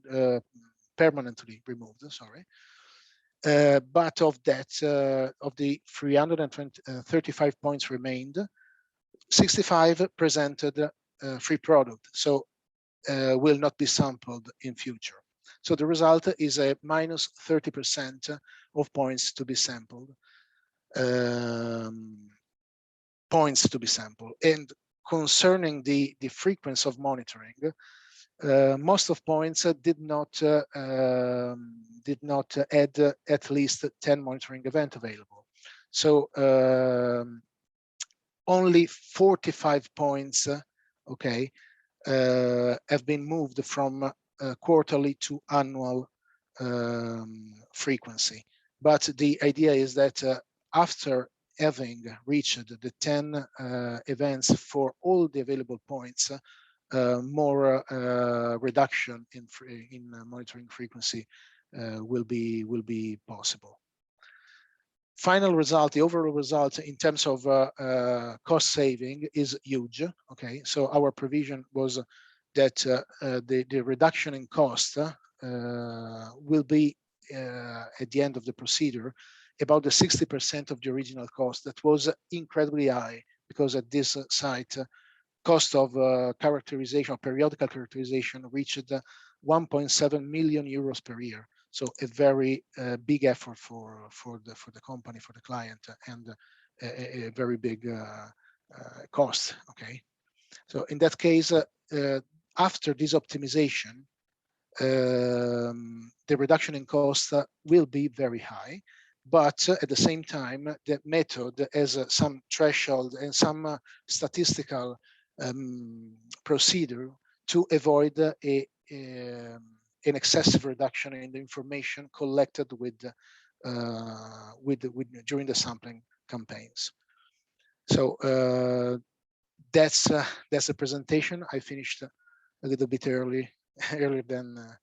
permanently removed, sorry. But of that, of the 335 points remained, 65 presented free product, so will not be sampled in future. So the result is a minus 30% of points to be sampled. And concerning the frequency of monitoring, most of points did not add at least 10 monitoring events available. So only 45 points, okay, have been moved from quarterly to annual frequency. But the idea is that after having reached the 10 events for all the available points, more reduction in monitoring frequency will be possible. Final result, the overall result in terms of cost saving is huge. Okay, so our provision was that the reduction in cost will be at the end of the procedure about the 60% of the original cost. That was incredibly high, because at this site, cost of characterization, periodical characterization, reached 1.7 million euros per year. So a very big effort for the company, for the client, and a very big cost. Okay, so in that case, after this optimization, the reduction in cost will be very high, but at the same time, the method has some threshold and some statistical procedure to avoid an excessive reduction in the information collected during the sampling campaigns. So that's the presentation. I finished a little bit earlier than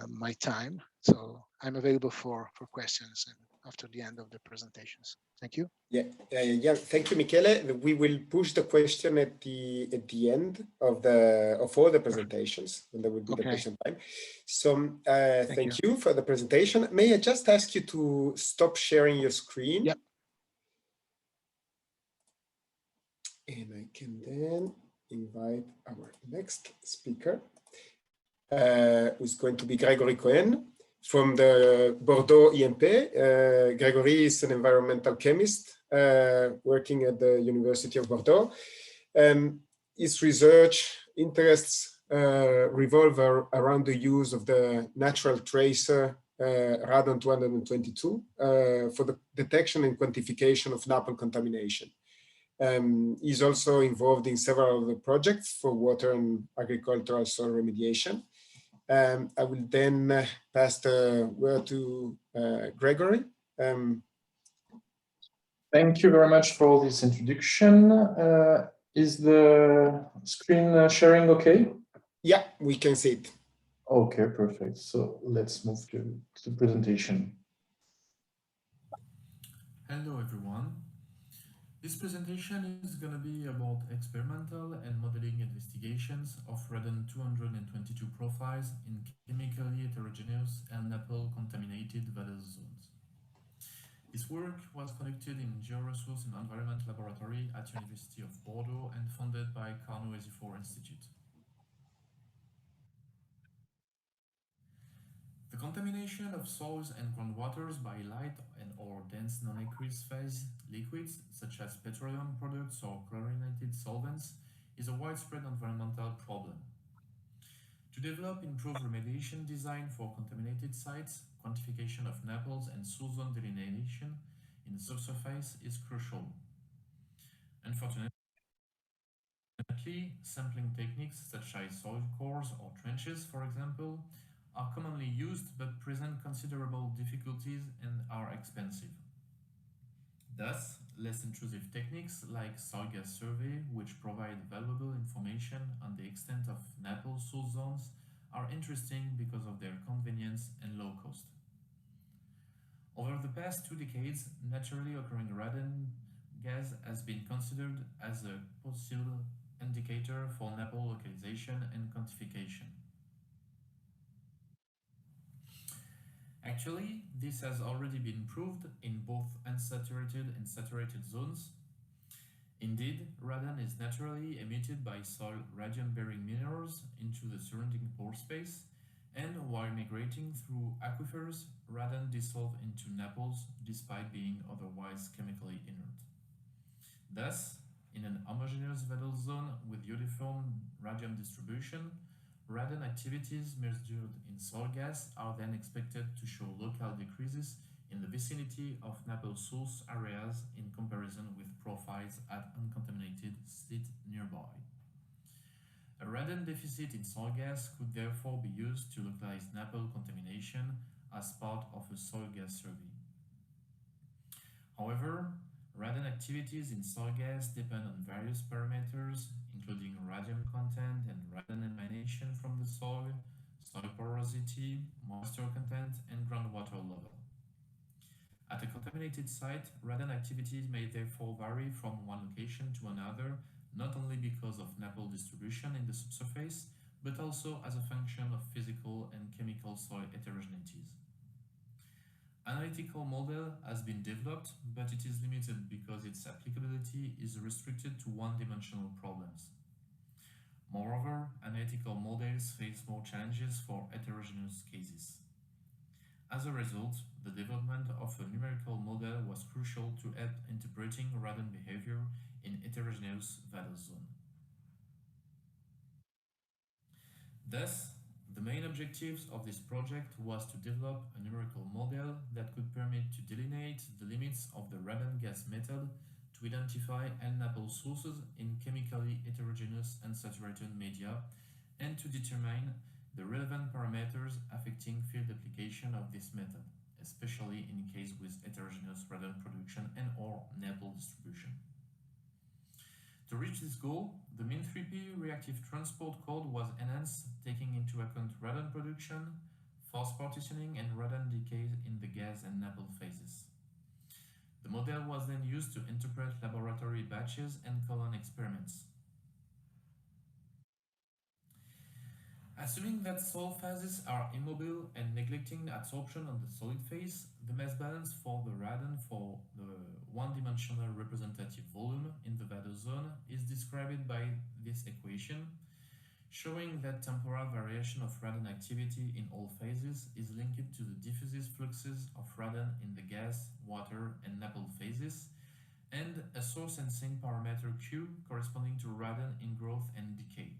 my time, so I'm available for questions after the end of the presentations. Thank you. Yeah. Thank you, Michele. We will push the question at the end of all the presentations, and there will be the question time. So thank you for the presentation. May I just ask you to stop sharing your screen? Yep. And I can then invite our next speaker, who's going to be Gregory Cohen from the Bordeaux EMP. Gregory is an environmental chemist working at the University of Bordeaux. His research interests revolve around the use of the natural tracer radon 222 for the detection and quantification of NAPL contamination. He's also involved in several other projects for water and agricultural soil remediation. I will then pass the word to Gregory. Thank you very much for this introduction. Is the screen sharing okay? Yeah, we can see it. Okay, perfect. So let's move to the presentation. Hello, everyone. This presentation is going to be about experimental and modeling investigations of radon 222 profiles in chemically heterogeneous and NAPL contaminated valley zones. This work was conducted in Georesource and Environment Laboratory at University of Bordeaux and funded by Carnot Esifor Institute. The contamination of soils and groundwaters by light and or dense non-aqueous phase liquids, such as petroleum products or chlorinated solvents, is a widespread environmental problem. To develop improved remediation design for contaminated sites, quantification of NAPLs and soil zone delineation in the subsurface is crucial. Unfortunately, sampling techniques such as soil cores or trenches, for example, are commonly used but present considerable difficulties and are expensive. Thus, less intrusive techniques like soil gas survey, which provide valuable information on the extent of NAPL soil zones, are interesting because of their convenience and low cost. Over the past 2 decades, naturally occurring radon gas has been considered as a possible indicator for NAPL localization and quantification. Actually, this has already been proved in both unsaturated and saturated zones. Indeed, radon is naturally emitted by soil radium-bearing minerals into the surrounding pore space, and while migrating through aquifers, radon dissolves into NAPLs despite being otherwise chemically inert. Thus, in an homogeneous valley zone with uniform radium distribution, radon activities measured in soil gas are then expected to show local decreases in the vicinity of NAPL source areas in comparison with profiles at uncontaminated sites nearby. A radon deficit in soil gas could therefore be used to localize NAPL contamination as part of a soil gas survey. However, radon activities in soil gas depend on various parameters, including radium content and radon emanation from the soil, soil porosity, moisture content, and groundwater level. At a contaminated site, radon activities may therefore vary from one location to another, not only because of NAPL distribution in the subsurface, but also as a function of physical and chemical soil heterogeneities. Analytical model has been developed, but it is limited because its applicability is restricted to one-dimensional problems. Moreover, analytical models face more challenges for heterogeneous cases. As a result, the development of a numerical model was crucial to help interpreting radon behavior in heterogeneous valley zone. Thus, the main objectives of this project was to develop a numerical model that could permit to delineate the limits of the radon gas method to identify NAPL sources in chemically heterogeneous and saturated media and to determine the relevant parameters affecting field application of this method, especially in case with heterogeneous radon production and or NAPL distribution. To reach this goal, the MINSP reactive transport code was enhanced, taking into account radon production, force partitioning, and radon decay in the gas and NAPL phases. The model was then used to interpret laboratory batches and colon experiments. Assuming that soil phases are immobile and neglecting adsorption on the solid phase, the mass balance for the radon for the one-dimensional representative volume in the valley zone is described by this equation, showing that temporal variation of radon activity in all phases is linked to the diffusive fluxes of radon in the gas, water, and NAPL phases, and a source and sink parameter Q corresponding to radon in growth and decay.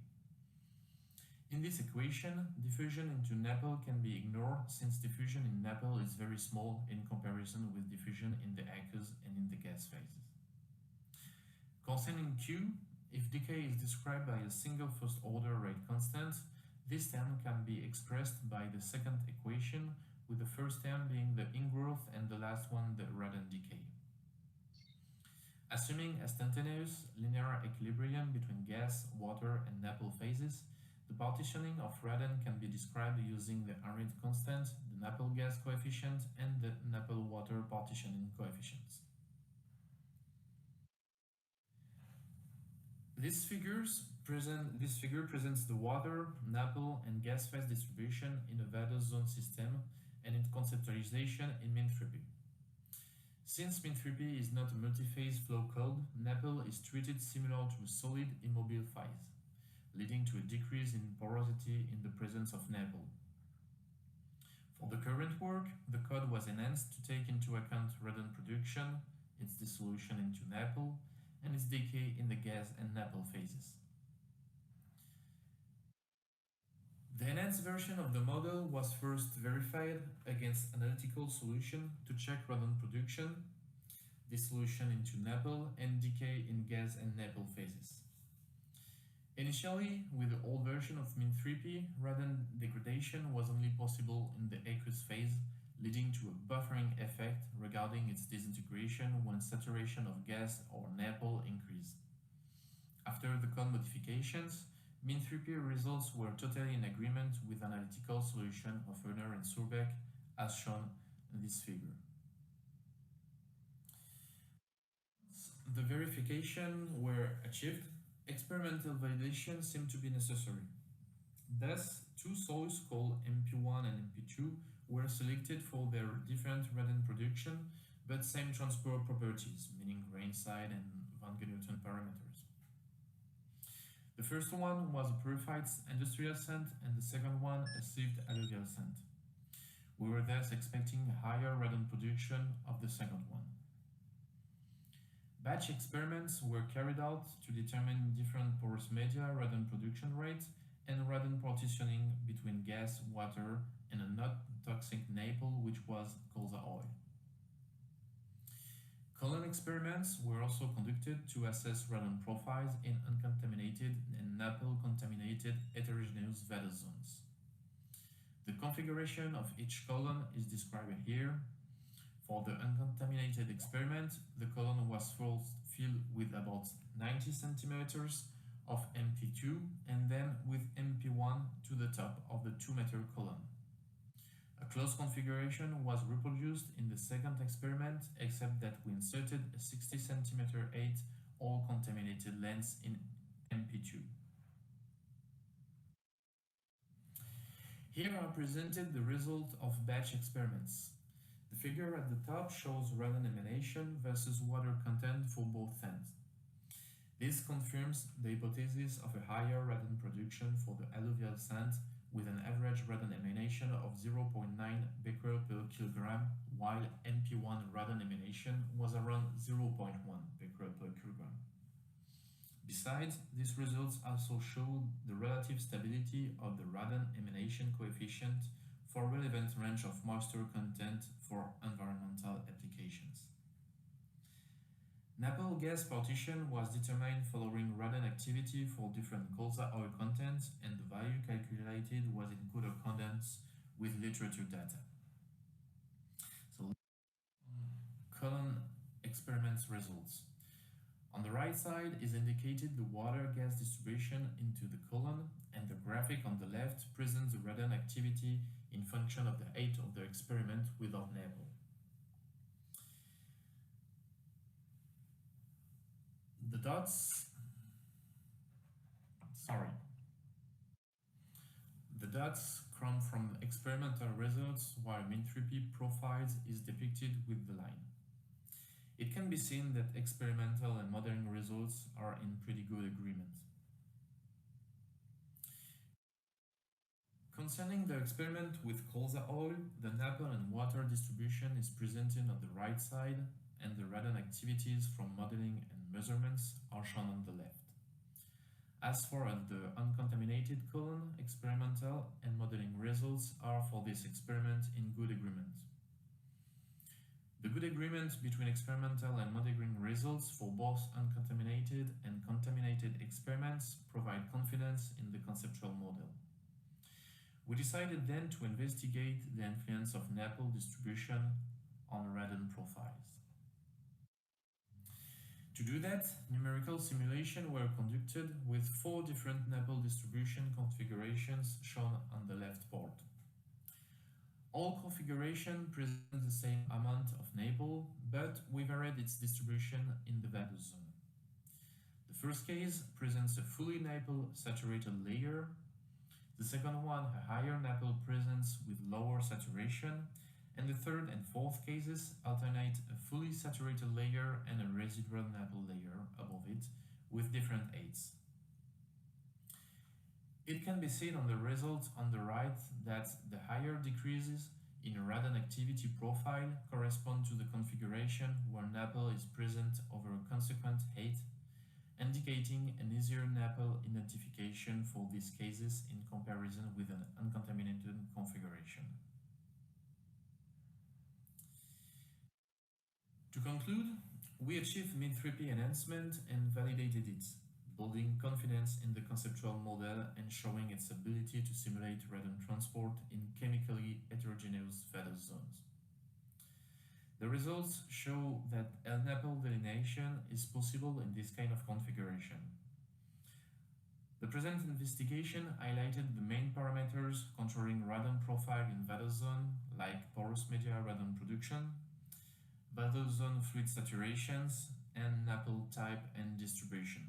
In this equation, diffusion into NAPL can be ignored since diffusion in NAPL is very small in comparison with diffusion in the aqueous and in the gas phases. Concerning Q, if decay is described by a single first-order rate constant, this term can be expressed by the second equation, with the first term being the ingrowth and the last one the radon decay. Assuming instantaneous linear equilibrium between gas, water, and NAPL phases, the partitioning of radon can be described using the Henry constant, the NAPL gas coefficient, and the NAPL water partitioning coefficients. This figure presents the water, NAPL, and gas phase distribution in a vadose zone system and its conceptualization in MIN3P. Since MIN3P is not a multi-phase flow code, NAPL is treated similar to a solid immobile phase, leading to a decrease in porosity in the presence of NAPL. For the current work, the code was enhanced to take into account radon production, its dissolution into NAPL, and its decay in the gas and NAPL phases. The enhanced version of the model was first verified against analytical solution to check radon production, dissolution into NAPL, and decay in gas and NAPL phases. Initially, with the old version of MIN3P, radon degradation was only possible in the aqueous phase, leading to a buffering effect regarding its disintegration when saturation of gas or NAPL increased. After the code modifications, MIN3P results were totally in agreement with analytical solution of Werner and Surbeck, as shown in this figure. The verification were achieved, experimental validation seemed to be necessary. Thus, two soils called MP1 and MP2 were selected for their different radon production, but same transport properties, meaning grain side and Van Genuten parameters. The first one was a purified industrial sand, and the second one a sieved alluvial sand. We were thus expecting a higher radon production of the second one. Batch experiments were carried out to determine different porous media radon production rate and radon partitioning between gas, water, and a not-toxic NAPL, which was colza oil. Colon experiments were also conducted to assess radon profiles in uncontaminated and NAPL-contaminated heterogeneous vadose zones. The configuration of each colon is described here. For the uncontaminated experiment, the colon was first filled with about 90 centimeters of MP2 and then with MP1 to the top of the 2-meter column. A closed configuration was reproduced in the second experiment, except that we inserted a 60 centimeter 8 all contaminated lens in MP2. Here are presented the result of batch experiments. The figure at the top shows radon emanation versus water content for both sands. This confirms the hypothesis of a higher radon production for the alluvial sand with an average radon emanation of 0.9 becquerel per kilogram, while MP1 radon emanation was around 0.1 becquerel per kilogram. Besides, these results also show the relative stability of the radon emanation coefficient for relevant range of moisture content for environmental applications. NAPL gas partition was determined following radon activity for different colza oil contents, and the value calculated was in good accordance with literature data. So, colon experiments results. On the right side is indicated the water gas distribution into the colon, and the graphic on the left presents the radon activity in function of the age of the experiment without NAPL. The dots come from experimental results, while MIN3P profiles is depicted with the line. It can be seen that experimental and modeling results are in pretty good agreement. Concerning the experiment with colza oil, the NAPL and water distribution is presented on the right side, and the radon activities from modeling and measurements are shown on the left. As for the uncontaminated colon, experimental and modeling results are for this experiment in good agreement. The good agreement between experimental and modeling results for both uncontaminated and contaminated experiments provide confidence in the conceptual model. We decided then to investigate the influence of NAPL distribution on radon profiles. To do that, numerical simulations were conducted with 4 different NAPL distribution configurations shown on the left board. All configurations present the same amount of NAPL, but we varied its distribution in the value zone. The first case presents a fully NAPL saturated layer. The second one, a higher NAPL presence with lower saturation, and the third and fourth cases alternate a fully saturated layer and a residual NAPL layer above it with different aids. It can be seen on the result on the right that the higher decreases in radon activity profile correspond to the configuration where NAPL is present over a consequent height, indicating an easier NAPL identification for these cases in comparison with an uncontaminated configuration. To conclude, we achieved MINSP enhancement and validated it, building confidence in the conceptual model and showing its ability to simulate radon transport in chemically heterogeneous vadose zones. The results show that NAPL delineation is possible in this kind of configuration. The present investigation highlighted the main parameters controlling radon profile in vadose zone, like porous media radon production, vadose zone fluid saturations, and NAPL type and distribution.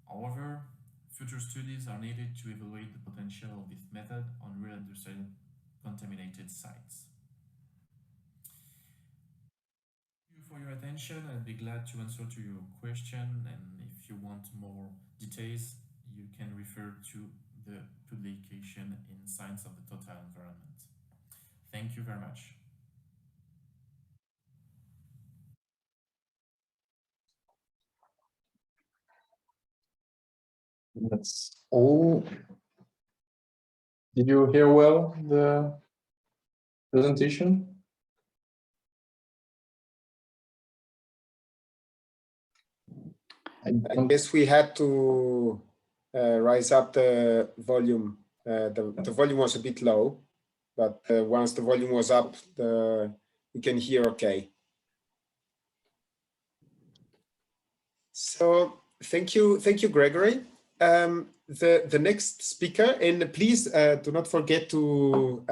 However, future studies are needed to evaluate the potential of this method on real industrial contaminated sites. Thank you for your attention. I'll be glad to answer to your question, and if you want more details, you can refer to the publication in Science of the Total Environment. Thank you very much. That's all. Did you hear well the presentation? I guess we had to rise up the volume. The volume was a bit low, but once the volume was up, we can hear okay. So thank you, Gregory. The next speaker, and please do not forget to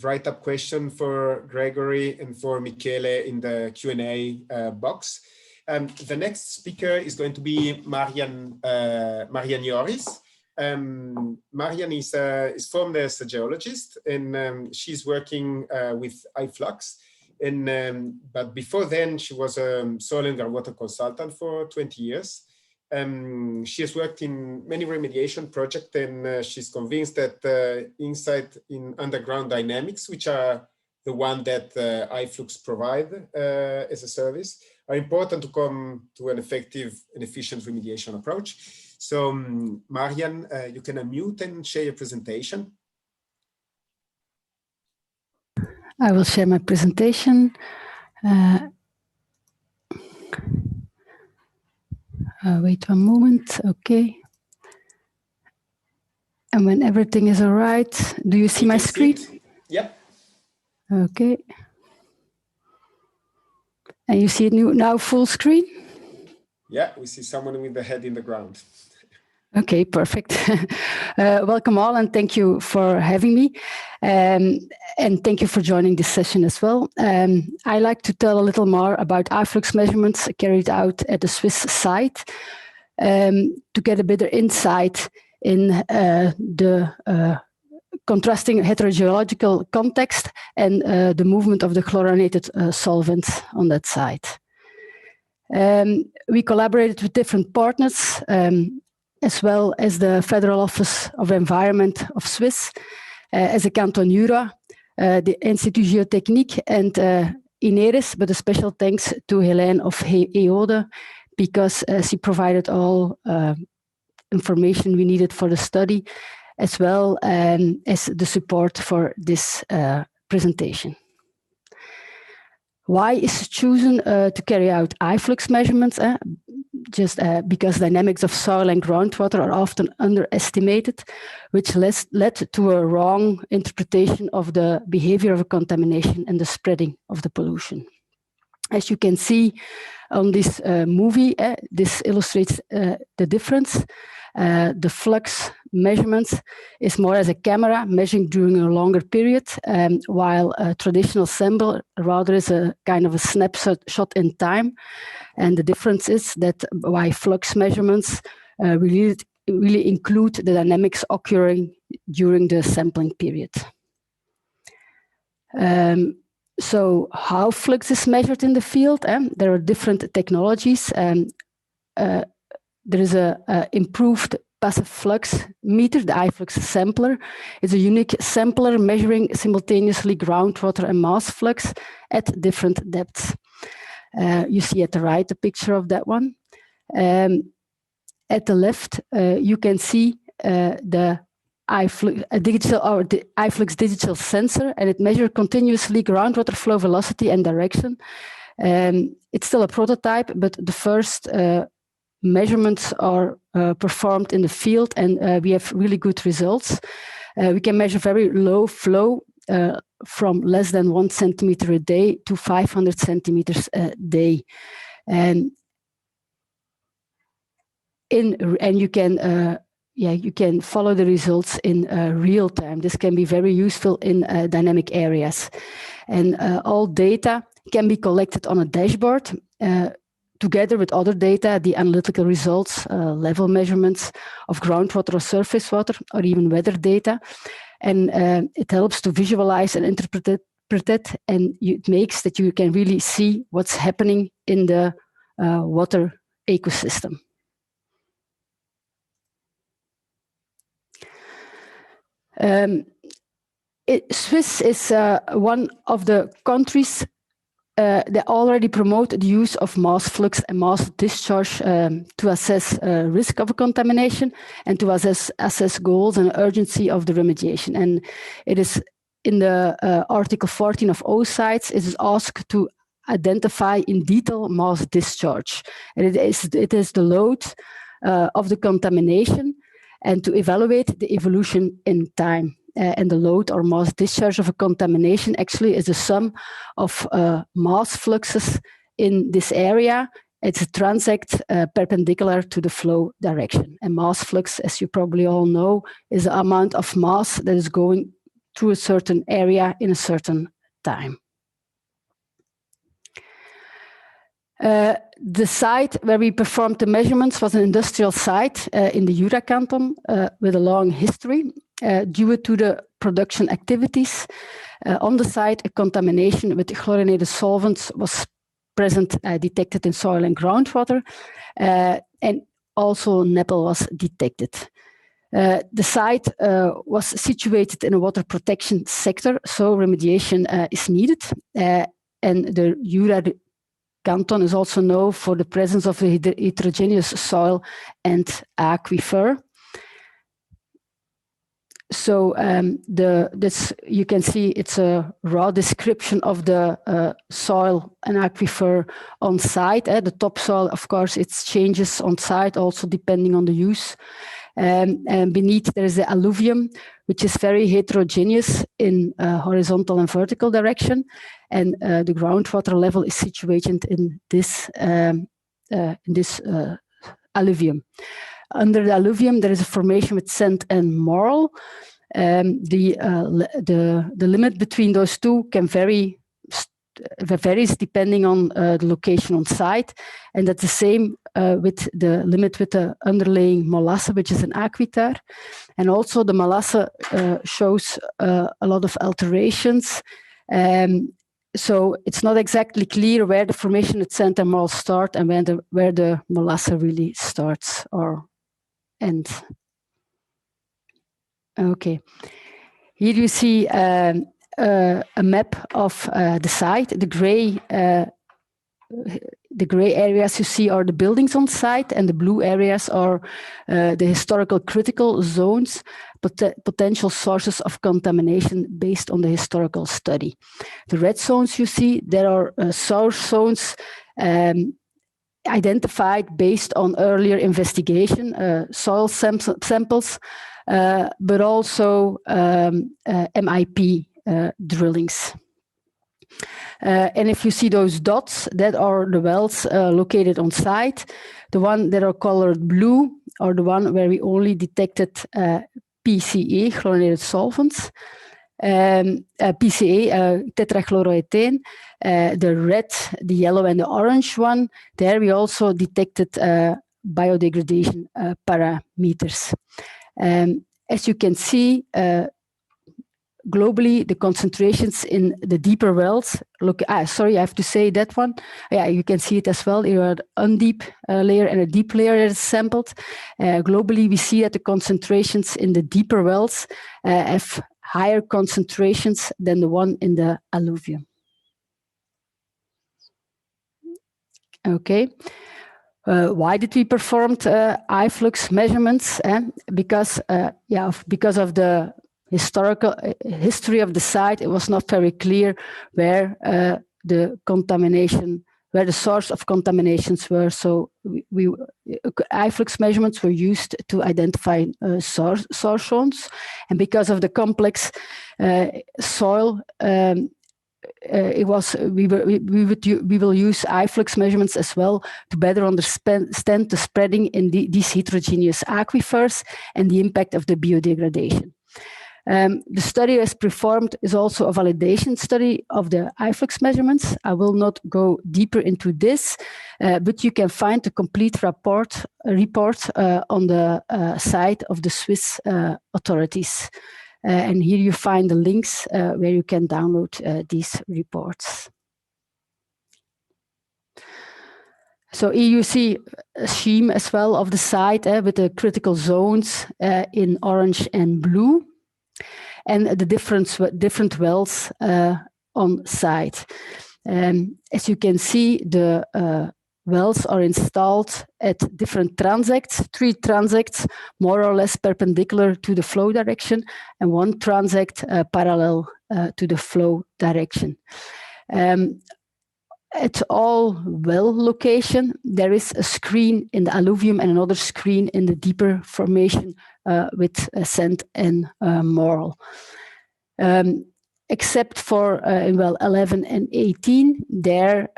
write up question for Gregory and for Michele in the Q&A box. The next speaker is going to be Marian Joris. Marian is former as a geologist, and she's working with iFlux. But before then, she was a soil and groundwater consultant for 20 years. She has worked in many remediation projects, and she's convinced that insight in underground dynamics, which are the one that iFlux provide as a service, are important to come to an effective and efficient remediation approach. So Marian, you can unmute and share your presentation. I will share my presentation. Wait one moment, okay. And when everything is all right, do you see my screen? Yep. Okay. And you see it now full screen? Yeah, we see someone with the head in the ground. Okay, perfect. Welcome all, and thank you for having me. And thank you for joining this session as well. I like to tell a little more about iFlux measurements carried out at the Swiss site to get a better insight in the contrasting heterogeological context and the movement of the chlorinated solvents on that site. We collaborated with different partners, as well as the Federal Office of Environment of Swiss, as a Canton Jura, the Institut Géotechnique, and INERIS, but a special thanks to Helene of EODE, because she provided all information we needed for the study, as well as the support for this presentation. Why is chosen to carry out eye-flux measurements? Just because dynamics of soil and groundwater are often underestimated, which led to a wrong interpretation of the behavior of a contamination and the spreading of the pollution. As you can see on this movie, this illustrates the difference. The flux measurements is more as a camera measuring during a longer period, while a traditional sample rather is a kind of a snapshot in time. And the difference is that why flux measurements really include the dynamics occurring during the sampling period. So how flux is measured in the field? There are different technologies. There is a improved passive flux meter, the iFlux sampler. It's a unique sampler measuring simultaneously groundwater and mass flux at different depths. You see at the right a picture of that one. At the left, you can see the iFlux digital sensor, and it measures continuously groundwater flow velocity and direction. It's still a prototype, but the first measurements are performed in the field, and we have really good results. We can measure very low flow from less than 1 centimeter a day to 500 centimeters a day. And you can follow the results in real time. This can be very useful in dynamic areas. And all data can be collected on a dashboard together with other data, the analytical results, level measurements of groundwater or surface water, or even weather data. And it helps to visualize and interpret it, and it makes that you can really see what's happening in the water ecosystem. Swiss is one of the countries that already promote the use of mass flux and mass discharge to assess risk of a contamination and to assess goals and urgency of the remediation. And it is in the Article 14 of OSITES, it is asked to identify in detail mass discharge. And it is the load of the contamination and to evaluate the evolution in time. And the load or mass discharge of a contamination actually is the sum of mass fluxes in this area. It's a transect perpendicular to the flow direction. And mass flux, as you probably all know, is the amount of mass that is going through a certain area in a certain time. The site where we performed the measurements was an industrial site in the Jura canton with a long history. Due to the production activities on the site, a contamination with chlorinated solvents was present, detected in soil and groundwater, and also NAPL was detected. The site was situated in a water protection sector, so remediation is needed. And the Jura canton is also known for the presence of a heterogeneous soil and aquifer. So you can see it's a raw description of the soil and aquifer on site. The topsoil, of course, it changes on site also depending on the use. And beneath there is the alluvium, which is very heterogeneous in horizontal and vertical direction. And the groundwater level is situated in this alluvium. Under the alluvium, there is a formation with sand and marl. The limit between those two can varies depending on the location on site, and that's the same with the limit with the underlying molasse, which is an aquitar. And also the molasse shows a lot of alterations. So it's not exactly clear where the formation at sand and marl start and where the molasse really starts or ends. Okay, here you see a map of the site. The gray the gray areas you see are the buildings on site, and the blue areas are the historical critical zones, potential sources of contamination based on the historical study. The red zones you see, there are source zones identified based on earlier investigation, soil samples, but also MIP drillings. And if you see those dots, that are the wells located on site. The one that are colored blue are the one where we only detected PCA, chlorinated solvents, PCA, tetrachloroethane. The red, the yellow, and the orange one, there we also detected biodegradation parameters. As you can see, globally, the concentrations in the deeper wells, look, sorry, I have to say that one. Yeah, you can see it as well. You have an undeep layer and a deep layer that is sampled. Globally, we see that the concentrations in the deeper wells have higher concentrations than the one in the alluvium. Okay. Why did we perform eye flux measurements? Because of the historical history of the site, it was not very clear where the contamination, where the source of contaminations were. So eye flux measurements were used to identify source zones, and because of the complex soil, we will use eye flux measurements as well to better understand the spreading in these heterogeneous aquifers and the impact of the biodegradation. The study as performed is also a validation study of the eye flux measurements. I will not go deeper into this, but you can find the complete report on the site of the Swiss authorities. And here you find the links where you can download these reports. So here you see a scheme as well of the site with the critical zones in orange and blue, and the different wells on site. As you can see, the wells are installed at different transects, 3 transects more or less perpendicular to the flow direction, and 1 transect parallel to the flow direction. At all well location, there is a screen in the alluvium and another screen in the deeper formation with sand and marl. Except for in well 11 and 18, there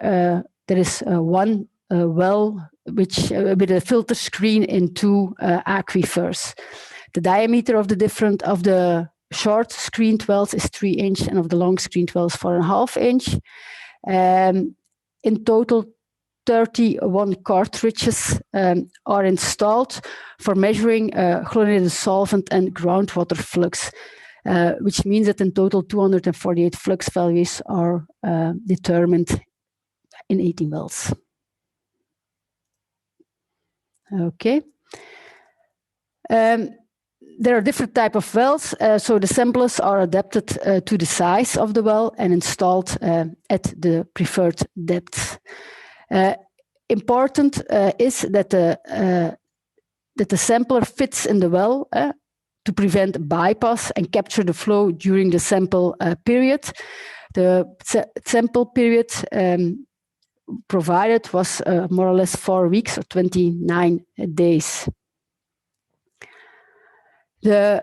is one well which with a filter screen in 2 aquifers. The diameter of the short screened wells is 3 inch, and of the long screened wells 4.5 inch. In total, 31 cartridges are installed for measuring chlorinated solvent and groundwater flux, which means that in total 248 flux values are determined in 18 wells. Okay. There are different types of wells, so the samplers are adapted to the size of the well and installed at the preferred depth. Important is that the sampler fits in the well to prevent bypass and capture the flow during the sample period. The sample period provided was more or less 4 weeks or 29 days. This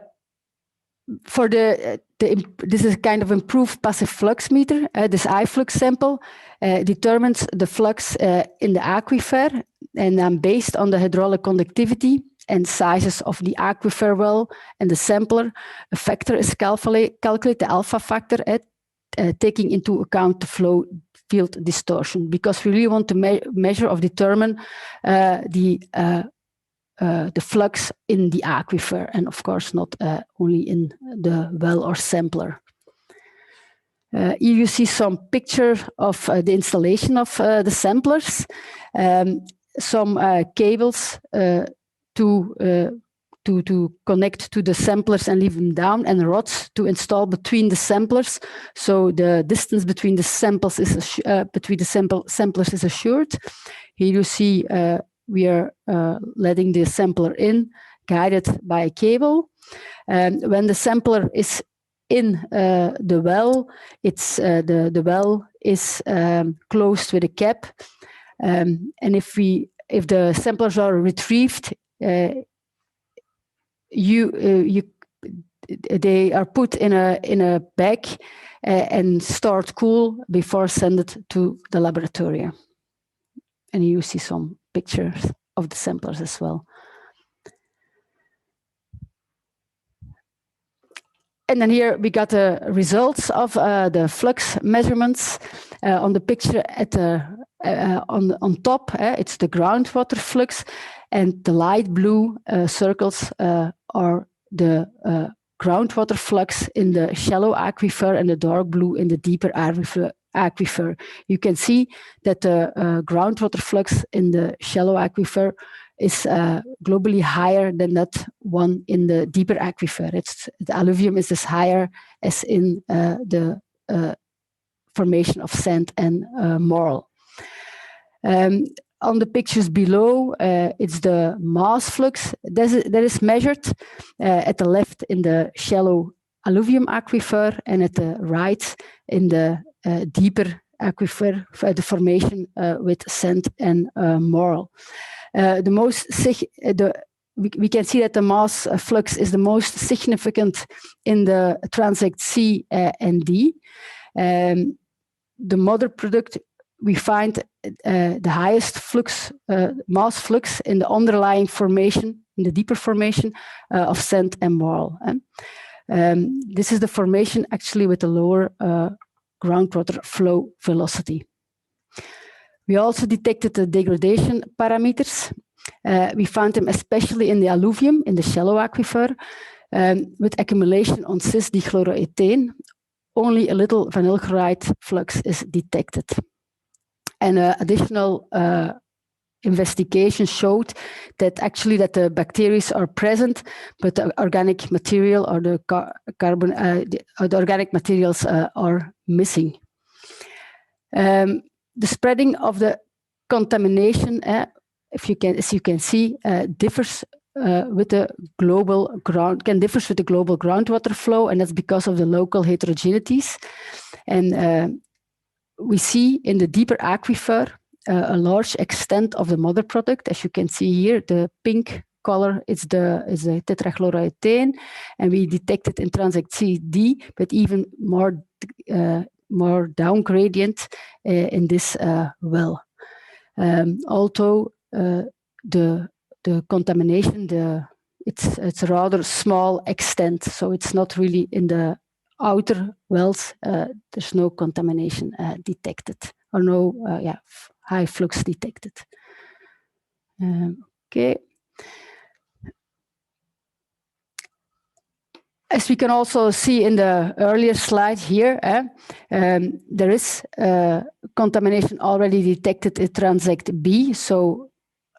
is a kind of improved passive flux meter. This eye flux sample determines the flux in the aquifer, and based on the hydraulic conductivity and sizes of the aquifer well and the sampler, a factor is calculated, the alpha factor, taking into account the flow field distortion, because we really want to measure or determine the flux in the aquifer, and of course not only in the well or sampler. Here you see some picture of the installation of the samplers, some cables to to connect to the samplers and leave them down, and rods to install between the samplers, so the distance between the samples is samplers is assured. Here you see we are letting the sampler in, guided by a cable. When the sampler is in the well, it's the well is closed with a cap, and if the samplers are retrieved, they are put in a bag and stored cool before send it to the laboratory. And you see some pictures of the samplers as well. And then here we got the results of the flux measurements on the picture at the on top. It's the groundwater flux, and the light blue circles are the groundwater flux in the shallow aquifer, and the dark blue in the deeper aquifer. You can see that the groundwater flux in the shallow aquifer is globally higher than that one in the deeper aquifer. The alluvium is as higher as in the formation of sand and marl. On the pictures below, it's the mass flux that is measured at the left in the shallow alluvium aquifer, and at the right in the deeper aquifer, the formation with sand and marl. We can see that the mass flux is the most significant in the transect C and D. The mother product, we find the highest flux, mass flux in the underlying formation, in the deeper formation of sand and marl. This is the formation actually with a lower groundwater flow velocity. We also detected the degradation parameters. We found them especially in the alluvium, in the shallow aquifer, with accumulation on cis-dichloroethane. Only a little vinyl chloride flux is detected. And additional investigation showed that actually that the bacteria are present, but the organic material or the the organic materials are missing. The spreading of the contamination, as you can see, differs with the global groundwater flow, and that's because of the local heterogeneities. And we see in the deeper aquifer a large extent of the mother product. As you can see here, the pink color is the tetrachloroethane, and we detected in transect CD, but even more down gradient in this well. Although the contamination, it's a rather small extent, so it's not really in the outer wells. There's no contamination detected, or no high flux detected. Okay. As we can also see in the earlier slide here, there is contamination already detected in transect B. So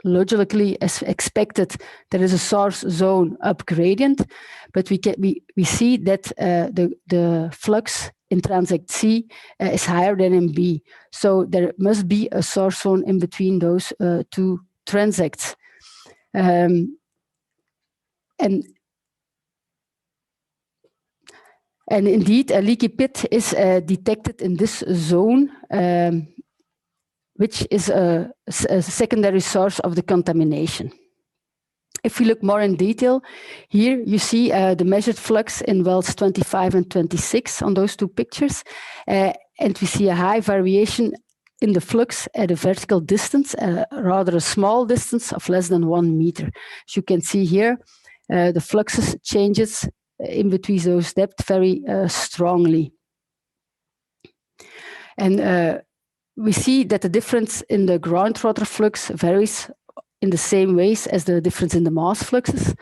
logically, as expected, there is a source zone up gradient, but we see that the flux in transect C is higher than in B. So there must be a source zone in between those two transects. And indeed, a leaky pit is detected in this zone, which is a secondary source of the contamination. If we look more in detail, here you see the measured flux in wells 25 and 26 on those two pictures. And we see a high variation in the flux at a vertical distance, rather a small distance of less than 1 meter. As you can see here, the fluxes changes in between those depths very strongly. And we see that the difference in the groundwater flux varies in the same ways as the difference in the mass fluxes.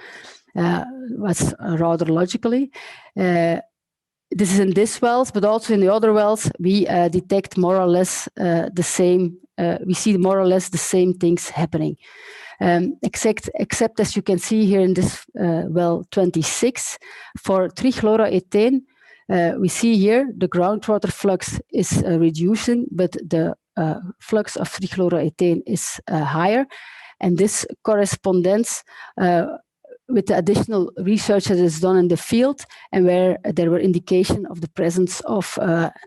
That's rather logically. This is in these wells, but also in the other wells, we detect more or less the same, we see more or less the same things happening. except as you can see here in this well 26, for trichloroethane, we see here the groundwater flux is reducing, but the flux of trichloroethane is higher. And this corresponds with the additional research that is done in the field and where there were indication of the presence of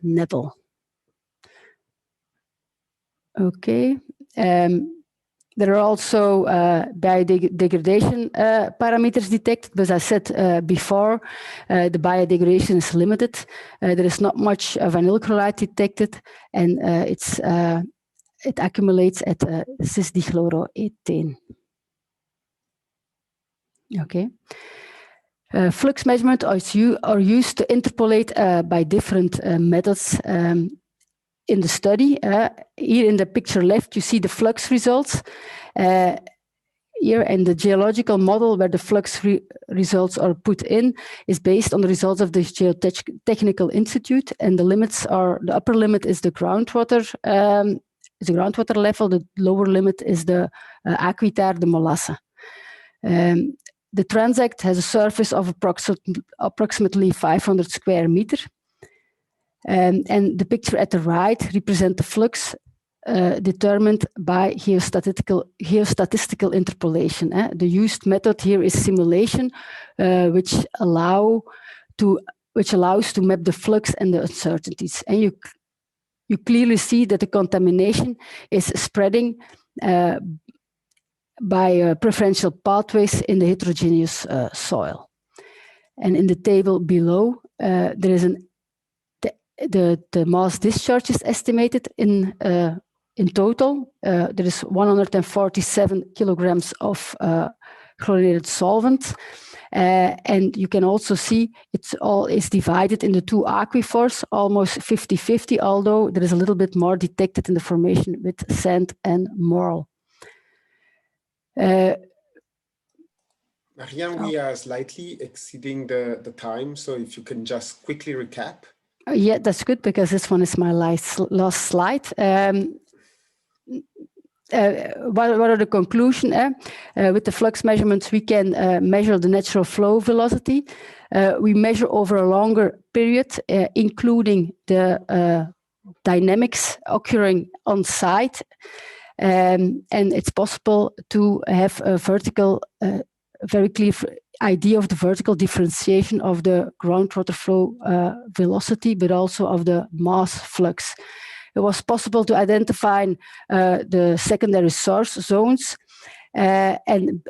NAPL. Okay. There are also biodegradation parameters detected, but as I said before, the biodegradation is limited. There is not much vinyl chloride detected, and it accumulates at cis-dichloroethane. Okay. Flux measurement are used to interpolate by different methods in the study. Here in the picture left, you see the flux results. Here in the geological model where the flux results are put in is based on the results of the Geotechnical Institute, and the limits are, the upper limit is the groundwater level, the lower limit is the aquitar, the molasse. The transect has a surface of approximately 500 square meters. And the picture at the right represents the flux determined by geostatistical interpolation. The used method here is simulation, which allows to map the flux and the uncertainties. And you clearly see that the contamination is spreading by preferential pathways in the heterogeneous soil. And in the table below, there is the mass discharge is estimated in total. There is 147 kilograms of chlorinated solvent. And you can also see it's all is divided into two aquifers, almost 50-50, although there is a little bit more detected in the formation with sand and marl. Marianne, we are slightly exceeding the time, so if you can just quickly recap. Yeah, that's good, because this one is my last slide. What are the conclusions? With the flux measurements, we can measure the natural flow velocity. We measure over a longer period, including the dynamics occurring on site. And it's possible to have a vertical, very clear idea of the vertical differentiation of the groundwater flow velocity, but also of the mass flux. It was possible to identify the secondary source zones and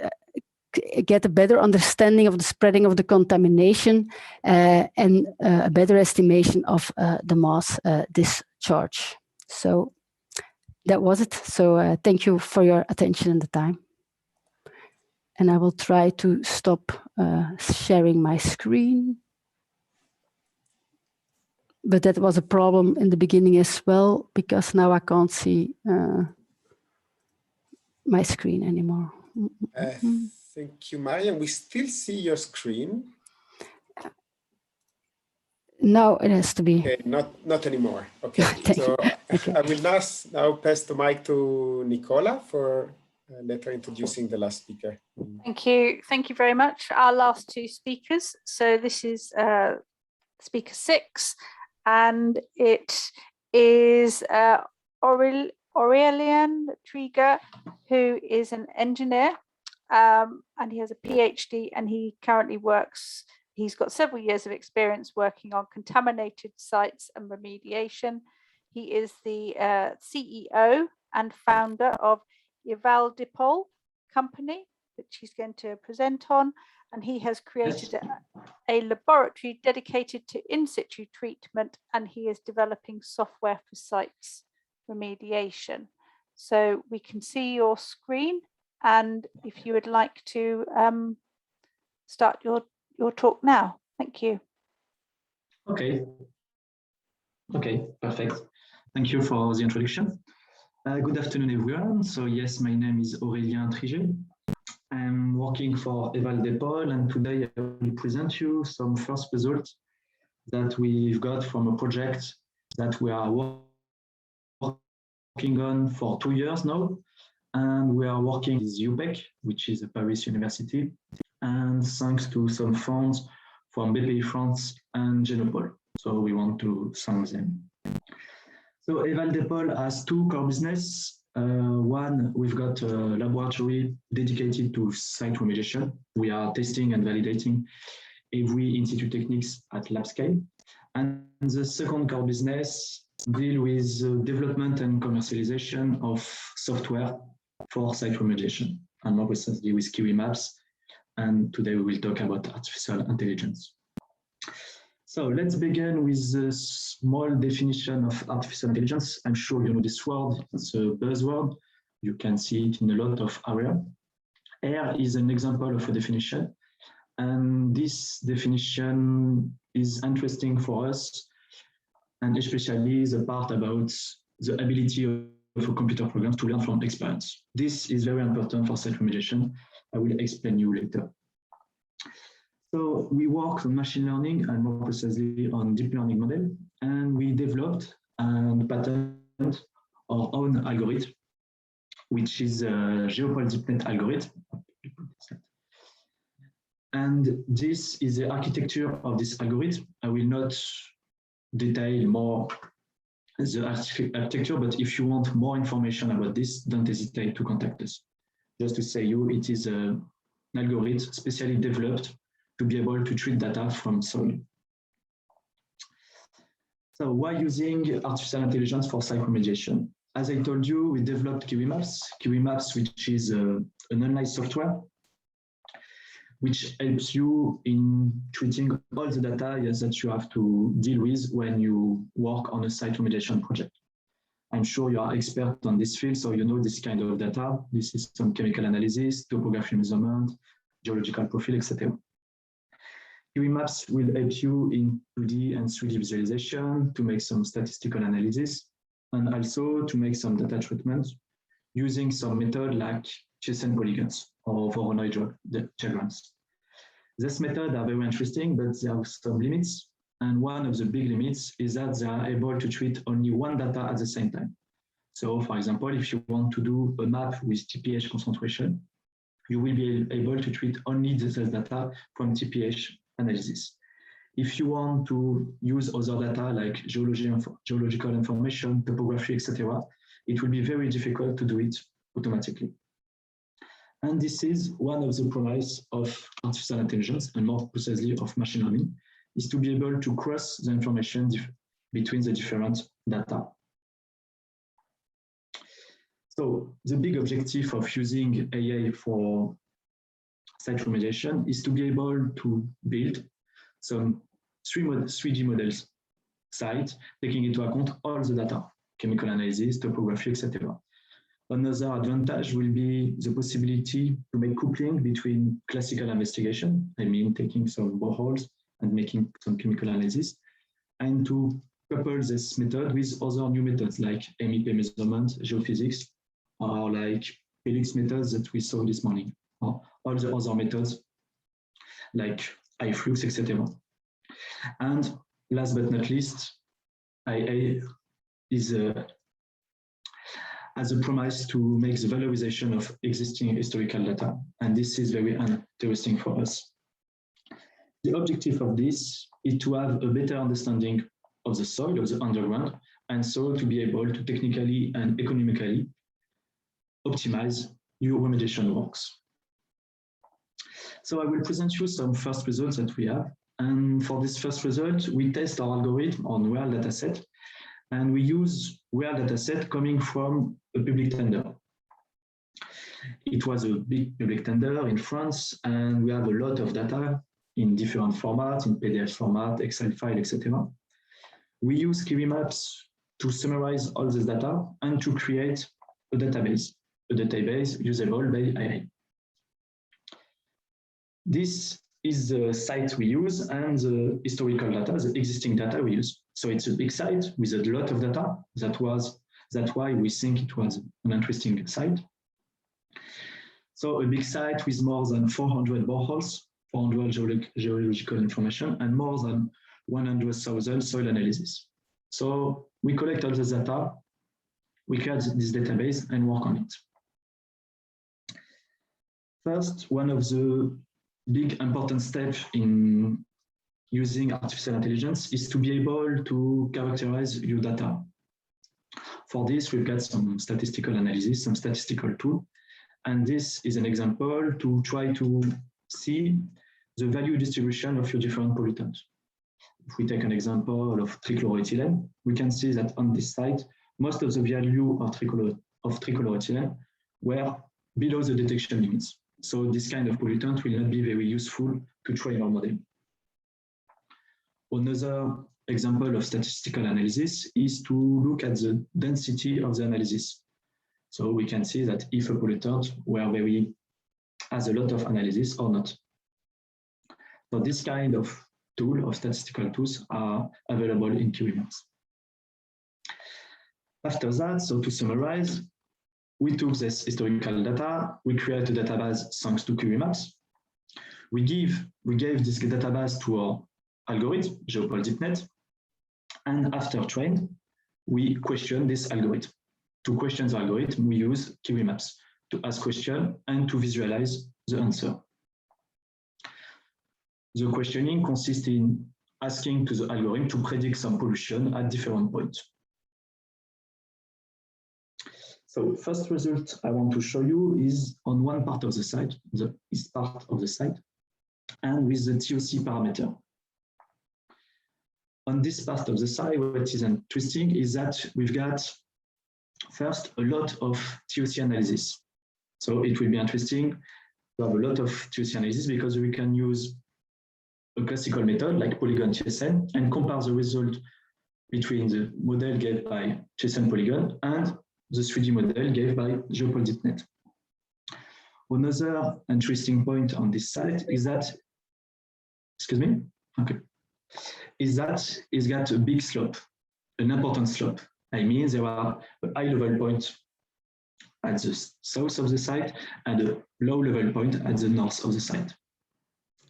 get a better understanding of the spreading of the contamination and a better estimation of the mass discharge. So that was it. So thank you for your attention and the time. And I will try to stop sharing my screen. But that was a problem in the beginning as well, because now I can't see my screen anymore. Thank you, Marianne. We still see your screen. No, it has to be. Okay, not anymore. Okay, so okay. I will now pass the mic to Nicola for later introducing the last speaker. Thank you very much. Our last two speakers. So this is speaker 6, and it is Aurélien Trigueux, who is an engineer, and he has a PhD, and he currently works. He's got several years of experience working on contaminated sites and remediation. He is the CEO and founder of Hydrachemical company, which he's going to present on. And he has created a laboratory dedicated to in situ treatment, and he is developing software for sites remediation. So we can see your screen, and if you would like to start your talk now. Thank you. Okay, perfect. Thank you for the introduction. Good afternoon, everyone. So yes, my name is Aurélien Trigueux. I'm working for Hydrachemical, and today I will present you some first results that we've got from a project that we are working on for 2 years now. and we are working with UPEC, which is a Paris university, and thanks to some funds from BPI France and Genopol. So we want to thank them. So EvalDepol has two core business. One, we've got a laboratory dedicated to site remediation. We are testing and validating every in-situ techniques at lab scale. And the second core business deal with development and commercialization of software for site remediation, and more precisely with Kiwi Maps. And today we will talk about artificial intelligence. So let's begin with a small definition of artificial intelligence. I'm sure you know this word, it's a buzzword. You can see it in a lot of areas. R is an example of a definition. And this definition is interesting for us, and especially the part about the ability of a computer program to learn from experience. This is very important for site remediation. I will explain you later. So we work on machine learning and more precisely on deep learning model, and we developed and patented our own algorithm, which is a Geopol DeepNet algorithm. And this is the architecture of this algorithm. I will not detail more the architecture, but if you want more information about this, don't hesitate to contact us. Just to say you, it is an algorithm specially developed to be able to treat data from soil. So why using artificial intelligence for site remediation? As I told you, we developed Kiwi Maps, which is an online software which helps you in treating all the data that you have to deal with when you work on a site remediation project. I'm sure you are expert on this field, so you know this kind of data. This is some chemical analysis, topography measurement, geological profile, etc. Kiwi Maps will help you in 2D and 3D visualization to make some statistical analysis, and also to make some data treatment using some method like JSON polygons or Voronoi diagrams. These methods are very interesting, but there are some limits. And one of the big limits is that they are able to treat only one data at the same time. So for example, if you want to do a map with TPH concentration, you will be able to treat only the data from TPH analysis. If you want to use other data like geological information, topography, etc., it will be very difficult to do it automatically. And this is one of the promise of artificial intelligence, and more precisely of machine learning, is to be able to cross the information between the different data. So the big objective of using AI for site remediation is to be able to build some 3D models site, taking into account all the data, chemical analysis, topography, etc. Another advantage will be the possibility to make coupling between classical investigation, I mean taking some boreholes and making some chemical analysis, and to couple this method with other new methods like MIP measurement, geophysics, or like helix methods that we saw this morning, or all the other methods like iFlux, etc. And last but not least, AI is as a promise to make the valorization of existing historical data. And this is very interesting for us. The objective of this is to have a better understanding of the soil, of the underground, and so to be able to technically and economically optimize your remediation works. So I will present you some first results that we have. And for this first result, we test our algorithm on real dataset, and we use real dataset coming from a public tender. It was a big public tender in France, and we have a lot of data in different formats, in PDF format, Excel file, etc. We use Kiwi Maps to summarize all this data and to create a database usable by AI. This is the site we use and the historical data, the existing data we use. So it's a big site with a lot of data. That's why we think it was an interesting site. So a big site with more than 400 boreholes, 400 geological information, and more than 100,000 soil analysis. So we collect all the data, we create this database and work on it. First, one of the big important steps in using artificial intelligence is to be able to characterize your data. For this, we've got some statistical analysis, some statistical tool. And this is an example to try to see the value distribution of your different pollutants. If we take an example of trichloroethylene, we can see that on this side, most of the value of trichloroethylene were below the detection limits. So this kind of pollutant will not be very useful to train our model. Another example of statistical analysis is to look at the density of the analysis. So we can see that if a pollutant has a lot of analysis or not. So this kind of tool, of statistical tools, are available in QEmaps. After that, so to summarize, we took this historical data, we created a database thanks to QEmaps. We gave this database to our algorithm, Geopol DeepNet, and after trained, we question this algorithm. To question the algorithm, we use QEmaps to ask questions and to visualize the answer. The questioning consists in asking to the algorithm to predict some pollution at different points. So first result I want to show you is on one part of the site, the east part of the site, and with the TOC parameter. On this part of the site, what is interesting is that we've got first a lot of TOC analysis. So it will be interesting to have a lot of TOC analysis because we can use a classical method like polygon TSN and compare the result between the model given by TSN polygon and the 3D model given by Geopol DeepNet. Another interesting point on this site is that, excuse me? Okay. Is that it's got a big slope, an important slope. I mean, there are a high level point at the south of the site and a low level point at the north of the site.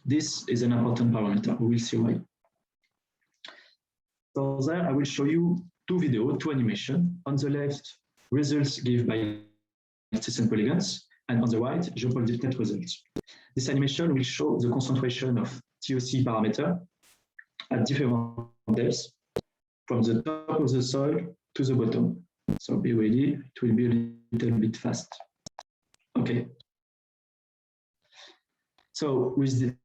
This is an important parameter. We will see why. So there I will show you two videos, two animations. On the left, results given by TSN polygons, and on the right, Geopol DeepNet results. This animation will show the concentration of TOC parameter at different depths, from the top of the soil to the bottom. So be ready, it will be a little bit fast. Okay. So with the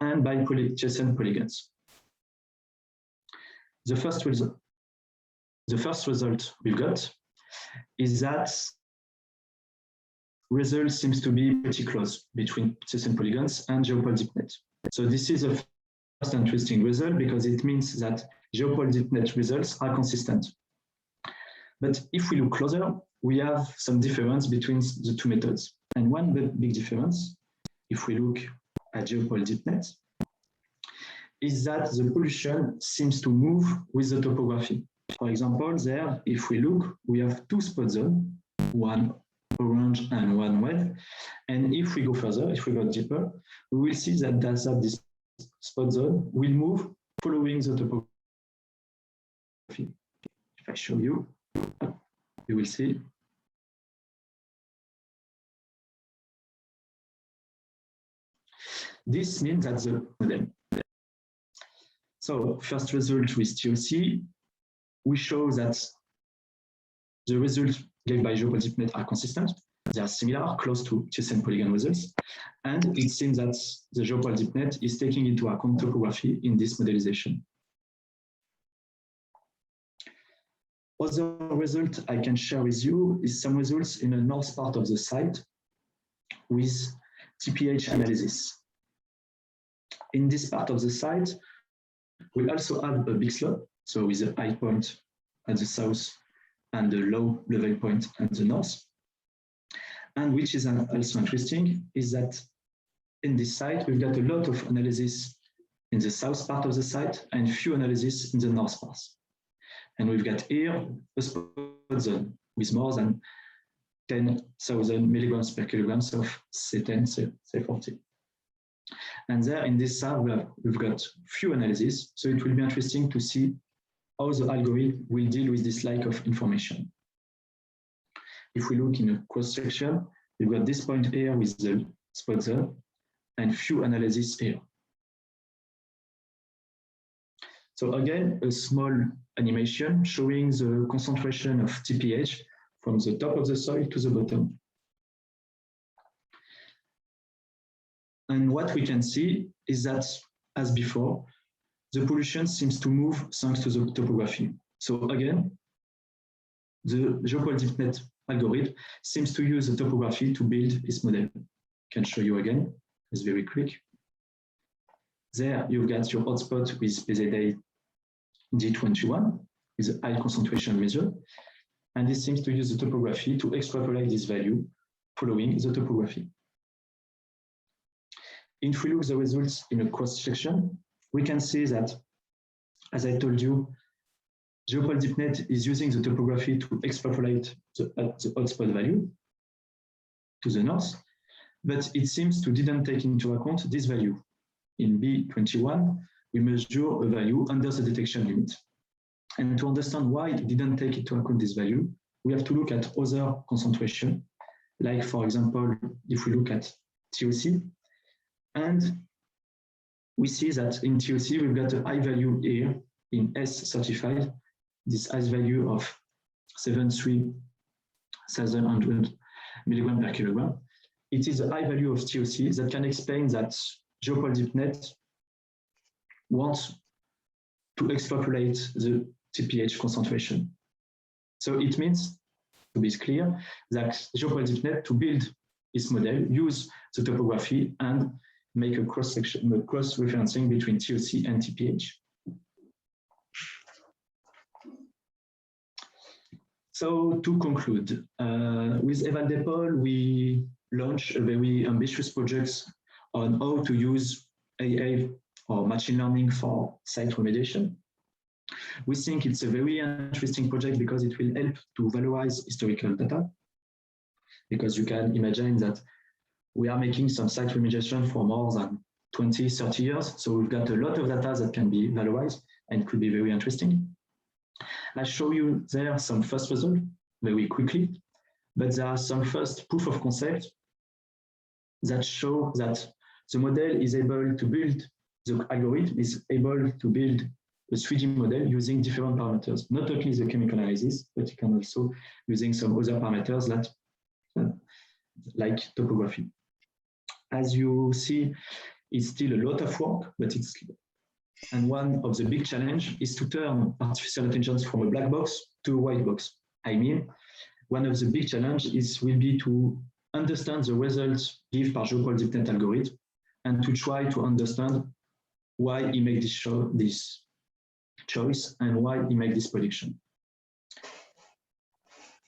and by TSN polygons. The first result we've got is that result seems to be pretty close between TSN polygons and Geopol DeepNet. So this is a first interesting result because it means that Geopol DeepNet results are consistent. But if we look closer, we have some difference between the two methods. And one big difference, if we look at Geopol DeepNet, is that the pollution seems to move with the topography. For example, there, if we look, we have two spot zones, one orange and one red. And if we go further, if we go deeper, we will see that this spot zone will move following the topography. If I show you, you will see. This means that the model. So first result with TOC, we show that the results given by Geopol DeepNet are consistent. They are similar, close to TSN polygon results. And it seems that the Geopol DeepNet is taking into account topography in this modelization. Other result I can share with you is some results in the north part of the site with TPH analysis. In this part of the site, we also have a big slope, so with a high point at the south and a low level point at the north. And which is also interesting is that in this site, we've got a lot of analysis in the south part of the site and few analysis in the north part. And we've got here a spot zone with more than 10,000 milligrams per kilograms of C10, C40. And there in this side, we've got few analyses. So it will be interesting to see how the algorithm will deal with this lack of information. If we look in a cross-section, you've got this point here with the spot zone and few analyses here. So again, a small animation showing the concentration of TPH from the top of the soil to the bottom. And what we can see is that, as before, the pollution seems to move thanks to the topography. So again, the GeoPol-DeepNet algorithm seems to use the topography to build its model. I can show you again, it's very quick. There you've got your hotspot with PZA D21 with a high concentration measure. And this seems to use the topography to extrapolate this value following the topography. If we look at the results in a cross-section, we can see that, as I told you, GeoPol-DeepNet is using the topography to extrapolate the hotspot value to the north, but it seems to didn't take into account this value. In B21, we measure a value under the detection limit. And to understand why it didn't take into account this value, we have to look at other concentration, like, for example, if we look at TOC, and we see that in TOC, we've got a high value here in S35, this high value of 73,100 milligram per kilogram. It is a high value of TOC that can explain that GeoPol-DeepNet wants to extrapolate the TPH concentration. So it means, to be clear, that GeoPol-DeepNet, to build its model, use the topography and make a cross-referencing between TOC and TPH. So to conclude, with EvalDepol, we launched a very ambitious project on how to use AI or machine learning for site remediation. We think it's a very interesting project because it will help to valorize historical data. Because you can imagine that we are making some site remediation for more than 20, 30 years. So we've got a lot of data that can be valorized and could be very interesting. I show you there some first results very quickly, but there are some first proof of concept that show that the model is able to build, the algorithm is able to build a 3D model using different parameters, not only the chemical analysis, but you can also using some other parameters that, like topography. As you see, it's still a lot of work, but it's clear. And one of the big challenge is to turn artificial intelligence from a black box to a white box. I mean, one of the big challenges will be to understand the results given by GeoPol-DeepNet algorithm and to try to understand why he made this choice and why he made this prediction.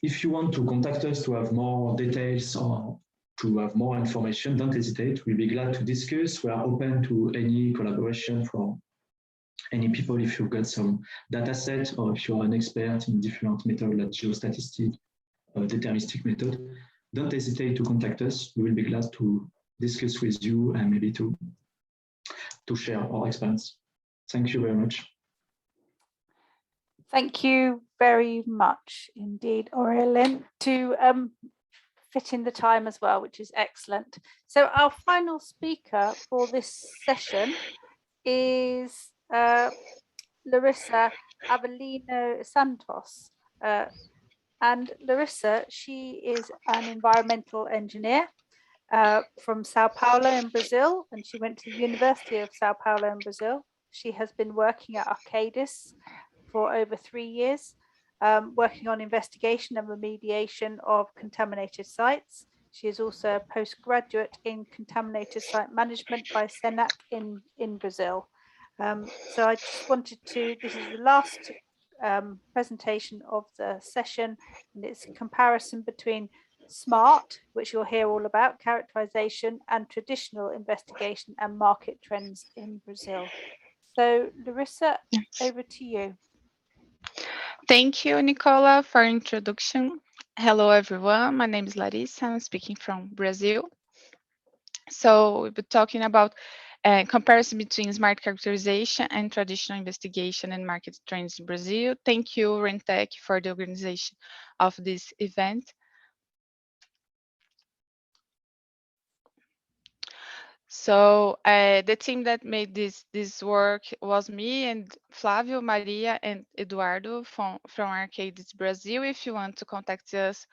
If you want to contact us to have more details or to have more information, don't hesitate. We'll be glad to discuss. We are open to any collaboration from any people if you've got some data set or if you're an expert in different methods like geostatistics or deterministic method. Don't hesitate to contact us. We will be glad to discuss with you and maybe to share our experience. Thank you very much. Thank you very much indeed, Aurélien, to fit in the time as well, which is excellent. So our final speaker for this session is Larissa Avelino Santos. And Larissa, she is an environmental engineer from Sao Paulo in Brazil, and she went to the University of Sao Paulo in Brazil. She has been working at Arcadis for over 3 years, working on investigation and remediation of contaminated sites. She is also a postgraduate in contaminated site management by SENAC in Brazil. So I just wanted to, this is the last presentation of the session, and it's a comparison between SMART, which you'll hear all about, characterization, and traditional investigation and market trends in Brazil. So Larissa, over to you. Thank you, Nicola, for introduction. Hello, everyone. My name is Larissa. I'm speaking from Brazil. So we'll be talking about comparison between smart characterization and traditional investigation and market trends in Brazil. Thank you, Rentec, for the organization of this event. So the team that made this work was me and Flávio, Maria, and Eduardo from Arcades Brazil. If you want to contact us,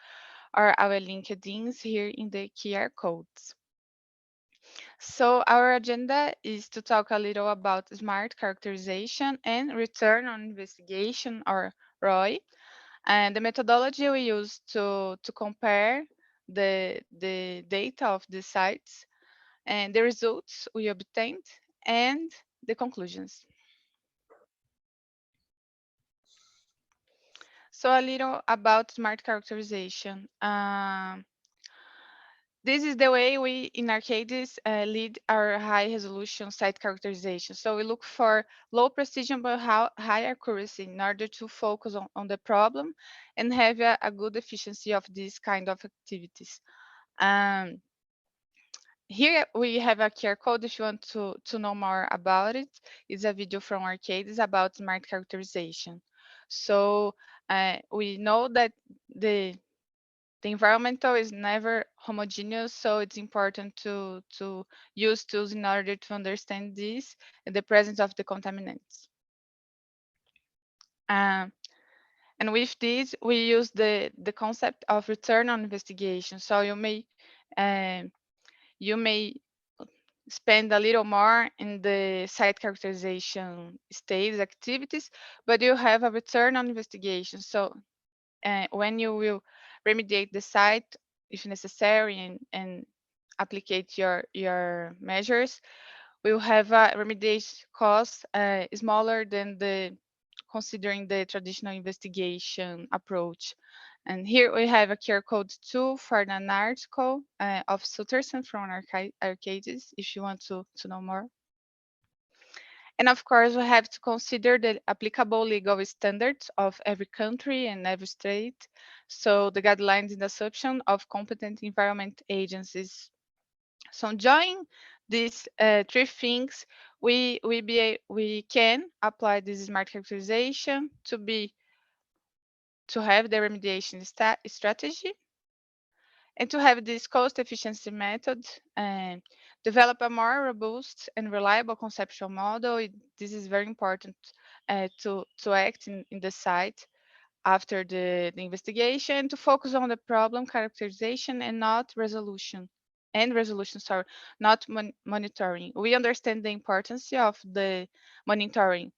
or our LinkedIn's here in the QR codes. So our agenda is to talk a little about smart characterization and return on investigation, or ROI, and the methodology we use to compare the data of the sites and the results we obtained and the conclusions. So a little about smart characterization. This is the way we in Arcades lead our high resolution site characterization. So we look for low precision but high accuracy in order to focus on the problem and have a good efficiency of these kind of activities. Here we have a QR code if you want to know more about it. It's a video from Arcades about smart characterization. So we know that the environmental is never homogeneous, so it's important to use tools in order to understand this and the presence of the contaminants. And with this, we use the concept of return on investigation. So you may spend a little more in the site characterization stage activities, but you have a return on investigation. So when you will remediate the site, if necessary, and applicate your measures, we will have a remediation cost smaller than considering the traditional investigation approach. And here we have a QR code too for an article of Sutterson from Arcades, if you want to know more. And of course, we have to consider the applicable legal standards of every country and every state. So the guidelines and assumption of competent environment agencies. So enjoying these three things, we can apply this smart characterization to have the remediation strategy and to have this cost efficiency method and develop a more robust and reliable conceptual model. This is very important to act in the site after the investigation, to focus on the problem characterization and not resolution. And resolution, sorry, not monitoring. We understand the importance of the monitoring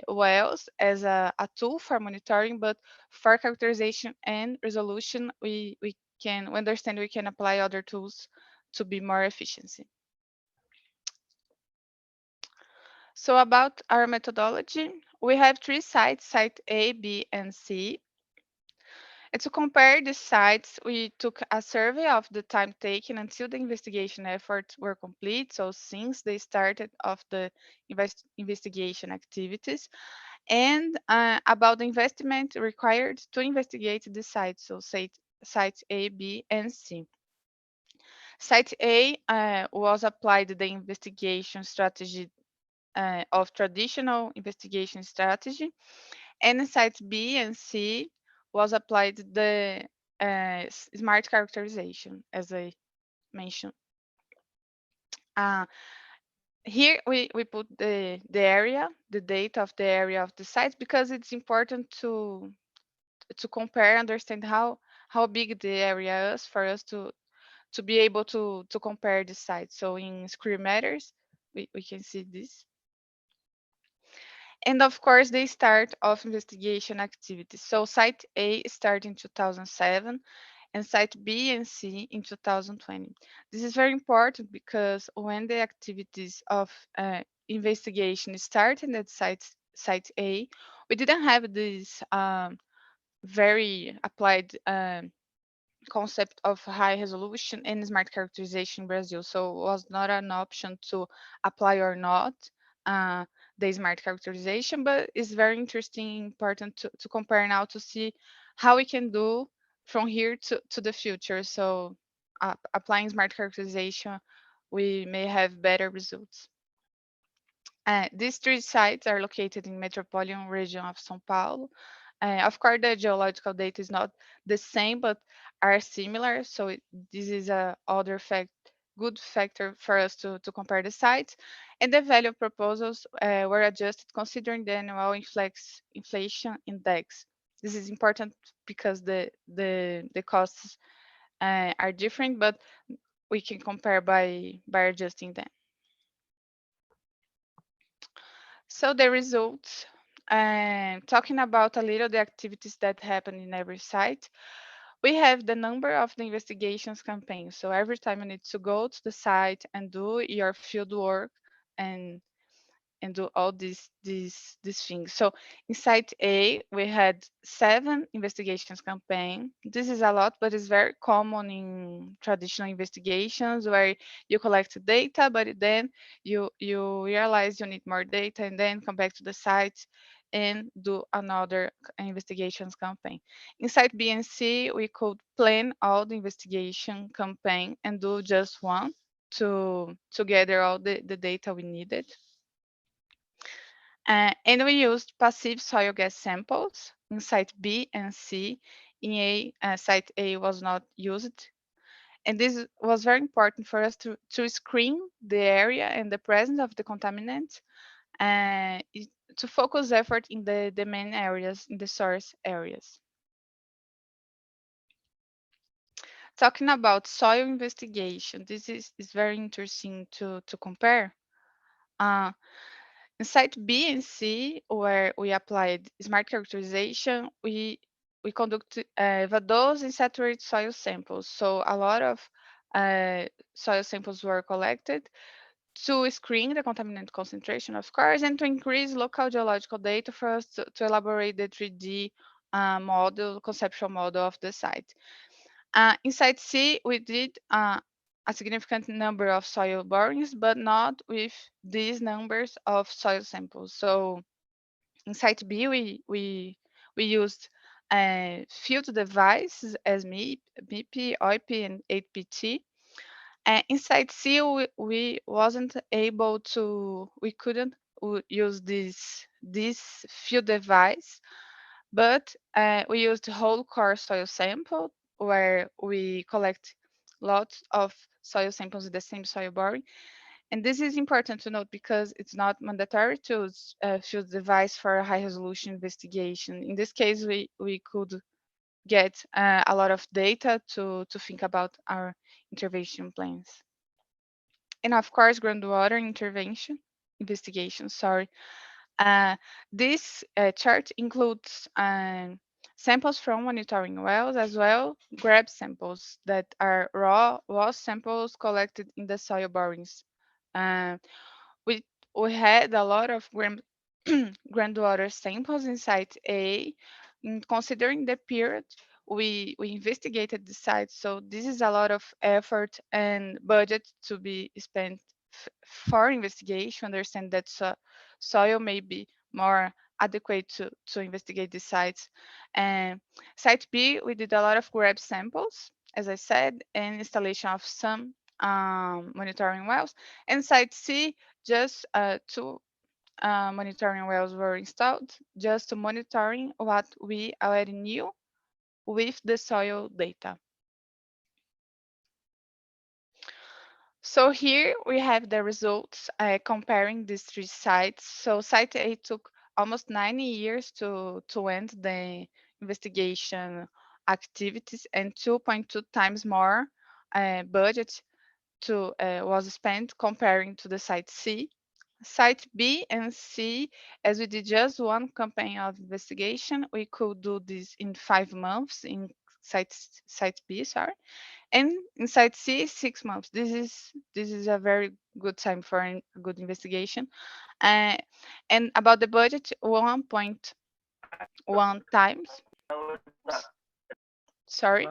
wells as a tool for monitoring, but for characterization and resolution, we understand we can apply other tools to be more efficiency. So about our methodology, we have three sites, site A, B, and C. And to compare the sites, we took a survey of the time taken until the investigation efforts were complete. So since they started of the investigation activities, and about the investment required to investigate the sites. So sites A, B, and C. Site A was applied the investigation strategy of traditional investigation strategy, and sites B and C was applied the smart characterization, as I mentioned. Here we put the area, the data of the area of the sites, because it's important to compare, understand how big the area is for us to be able to compare the sites. So in square meters, we can see this. And of course, the start of investigation activities. So site A started in 2007 and site B and C in 2020. This is very important because when the activities of investigation started at site A, we didn't have this very applied concept of high resolution and smart characterization in Brazil. So it was not an option to apply or not the smart characterization, but it's very interesting, important to compare now to see how we can do from here to the future. So applying smart characterization, we may have better results. These three sites are located in metropolitan region of São Paulo. Of course, the geological data is not the same, but are similar. So this is a other fact good factor for us to compare the sites. And the value proposals were adjusted considering the annual inflation index. This is important because the costs are different, but we can compare by adjusting them. So the results, talking about a little the activities that happen in every site. We have the number of the investigations campaigns. So every time you need to go to the site and do your field work and do all these things. So in site A, we had 7 investigations campaign. This is a lot, but it's very common in traditional investigations where you collect data, but then you realize you need more data and then come back to the site and do another investigations campaign. In site B and C, we could plan all the investigation campaign and do just one to gather all the data we needed. And we used passive soil gas samples in site B and C. In site A was not used. And this was very important for us to screen the area and the presence of the contaminants to focus effort in the main areas, in the source areas. Talking about soil investigation, this is very interesting to compare. In site B and C, where we applied smart characterization, we conducted vadose and saturated soil samples. So a lot of soil samples were collected to screen the contaminant concentration, of course, and to increase local geological data for us to elaborate the 3D model, conceptual model of the site. In site C, we did a significant number of soil borings, but not with these numbers of soil samples. So in site B, we used field devices as MIP, OIP, and 8PT. In site C, we wasn't able to, we couldn't use this field device, but we used whole core soil sample where we collect lots of soil samples in the same soil boring. And this is important to note because it's not mandatory to use field device for a high resolution investigation. In this case, we could get a lot of data to think about our intervention plans. And of course, groundwater investigation, sorry. This chart includes samples from monitoring wells as well, grab samples that are raw samples collected in the soil borings. We had a lot of groundwater samples in site A. Considering the period, we investigated the site. So this is a lot of effort and budget to be spent for investigation. Understand that soil may be more adequate to investigate the sites. And site B, we did a lot of grab samples, as I said, and installation of some monitoring wells. And site C, just 2 monitoring wells were installed, just monitoring what we already knew with the soil data. So here we have the results comparing these 3 sites. So site A took almost 90 years to end the investigation activities, and 2.2 times more budget was spent comparing to the site C. Site B and C, as we did just one campaign of investigation, we could do this in 5 months in site B, sorry. And in site C, 6 months. This is a very good time for a good investigation. And about the budget, 1.1 times. Sorry.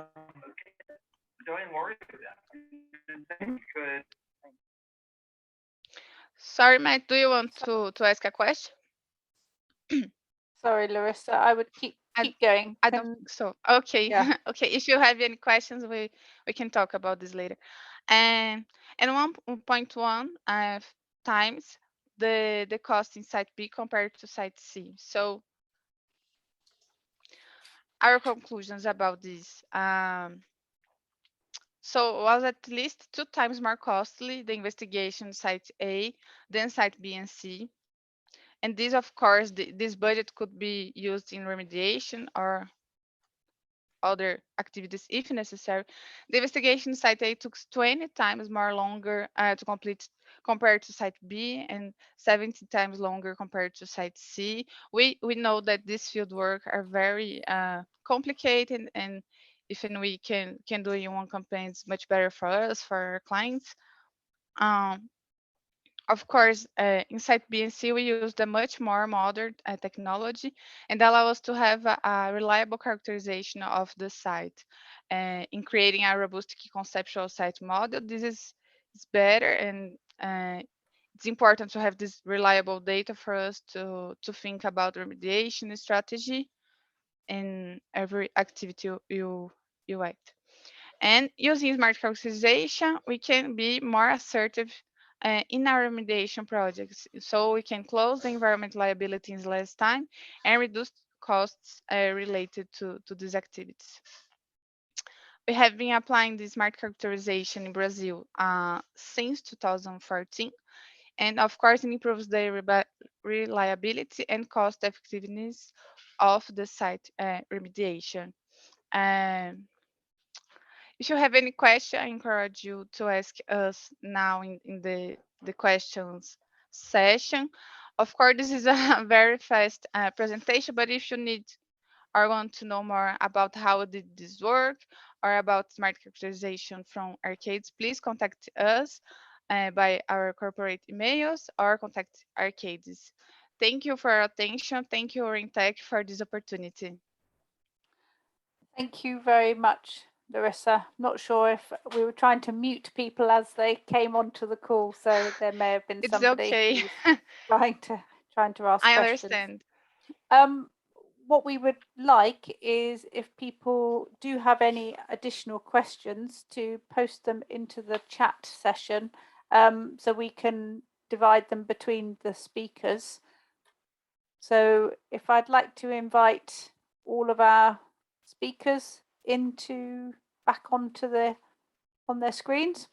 Sorry, Matt, do you want to ask a question? Sorry, Larissa, I would keep going. I don't think so. Okay, Yeah. okay. If you have any questions, we can talk about this later. And 1.1 times the cost in site B compared to site C. So our conclusions about this. So it was at least 2 times more costly, the investigation site A than site B and C. And this, of course, this budget could be used in remediation or other activities if necessary. The investigation site A took 20 times more longer to complete compared to site B and 70 times longer compared to site C. We know that this field work are very complicated, and if we can do in one campaign, it's much better for us, for our clients. Of course, in site B and C, we used a much more modern technology and allow us to have a reliable characterization of the site. In creating a robust conceptual site model, this is better, and it's important to have this reliable data for us to think about remediation strategy in every activity you act. And using smart characterization, we can be more assertive in our remediation projects. So we can close the environmental liability in less time and reduce costs related to these activities. We have been applying the smart characterization in Brazil since 2014. And of course, it improves the reliability and cost effectiveness of the site remediation. If you have any question, I encourage you to ask us now in the questions session. Of course, this is a very fast presentation, but if you need or want to know more about how did this work or about smart characterization from Arcades, please contact us by our corporate emails or contact Arcades. Thank you for your attention. Thank you, Orintech, for this opportunity. Thank you very much, Larissa. Not sure if we were trying to mute people as they came onto the call, so there may have been somebody okay. trying to ask I questions. Understand. What we would like is if people do have any additional questions to post them into the chat session, so we can divide them between the speakers. So if I'd like to invite all of our speakers back onto on their screens,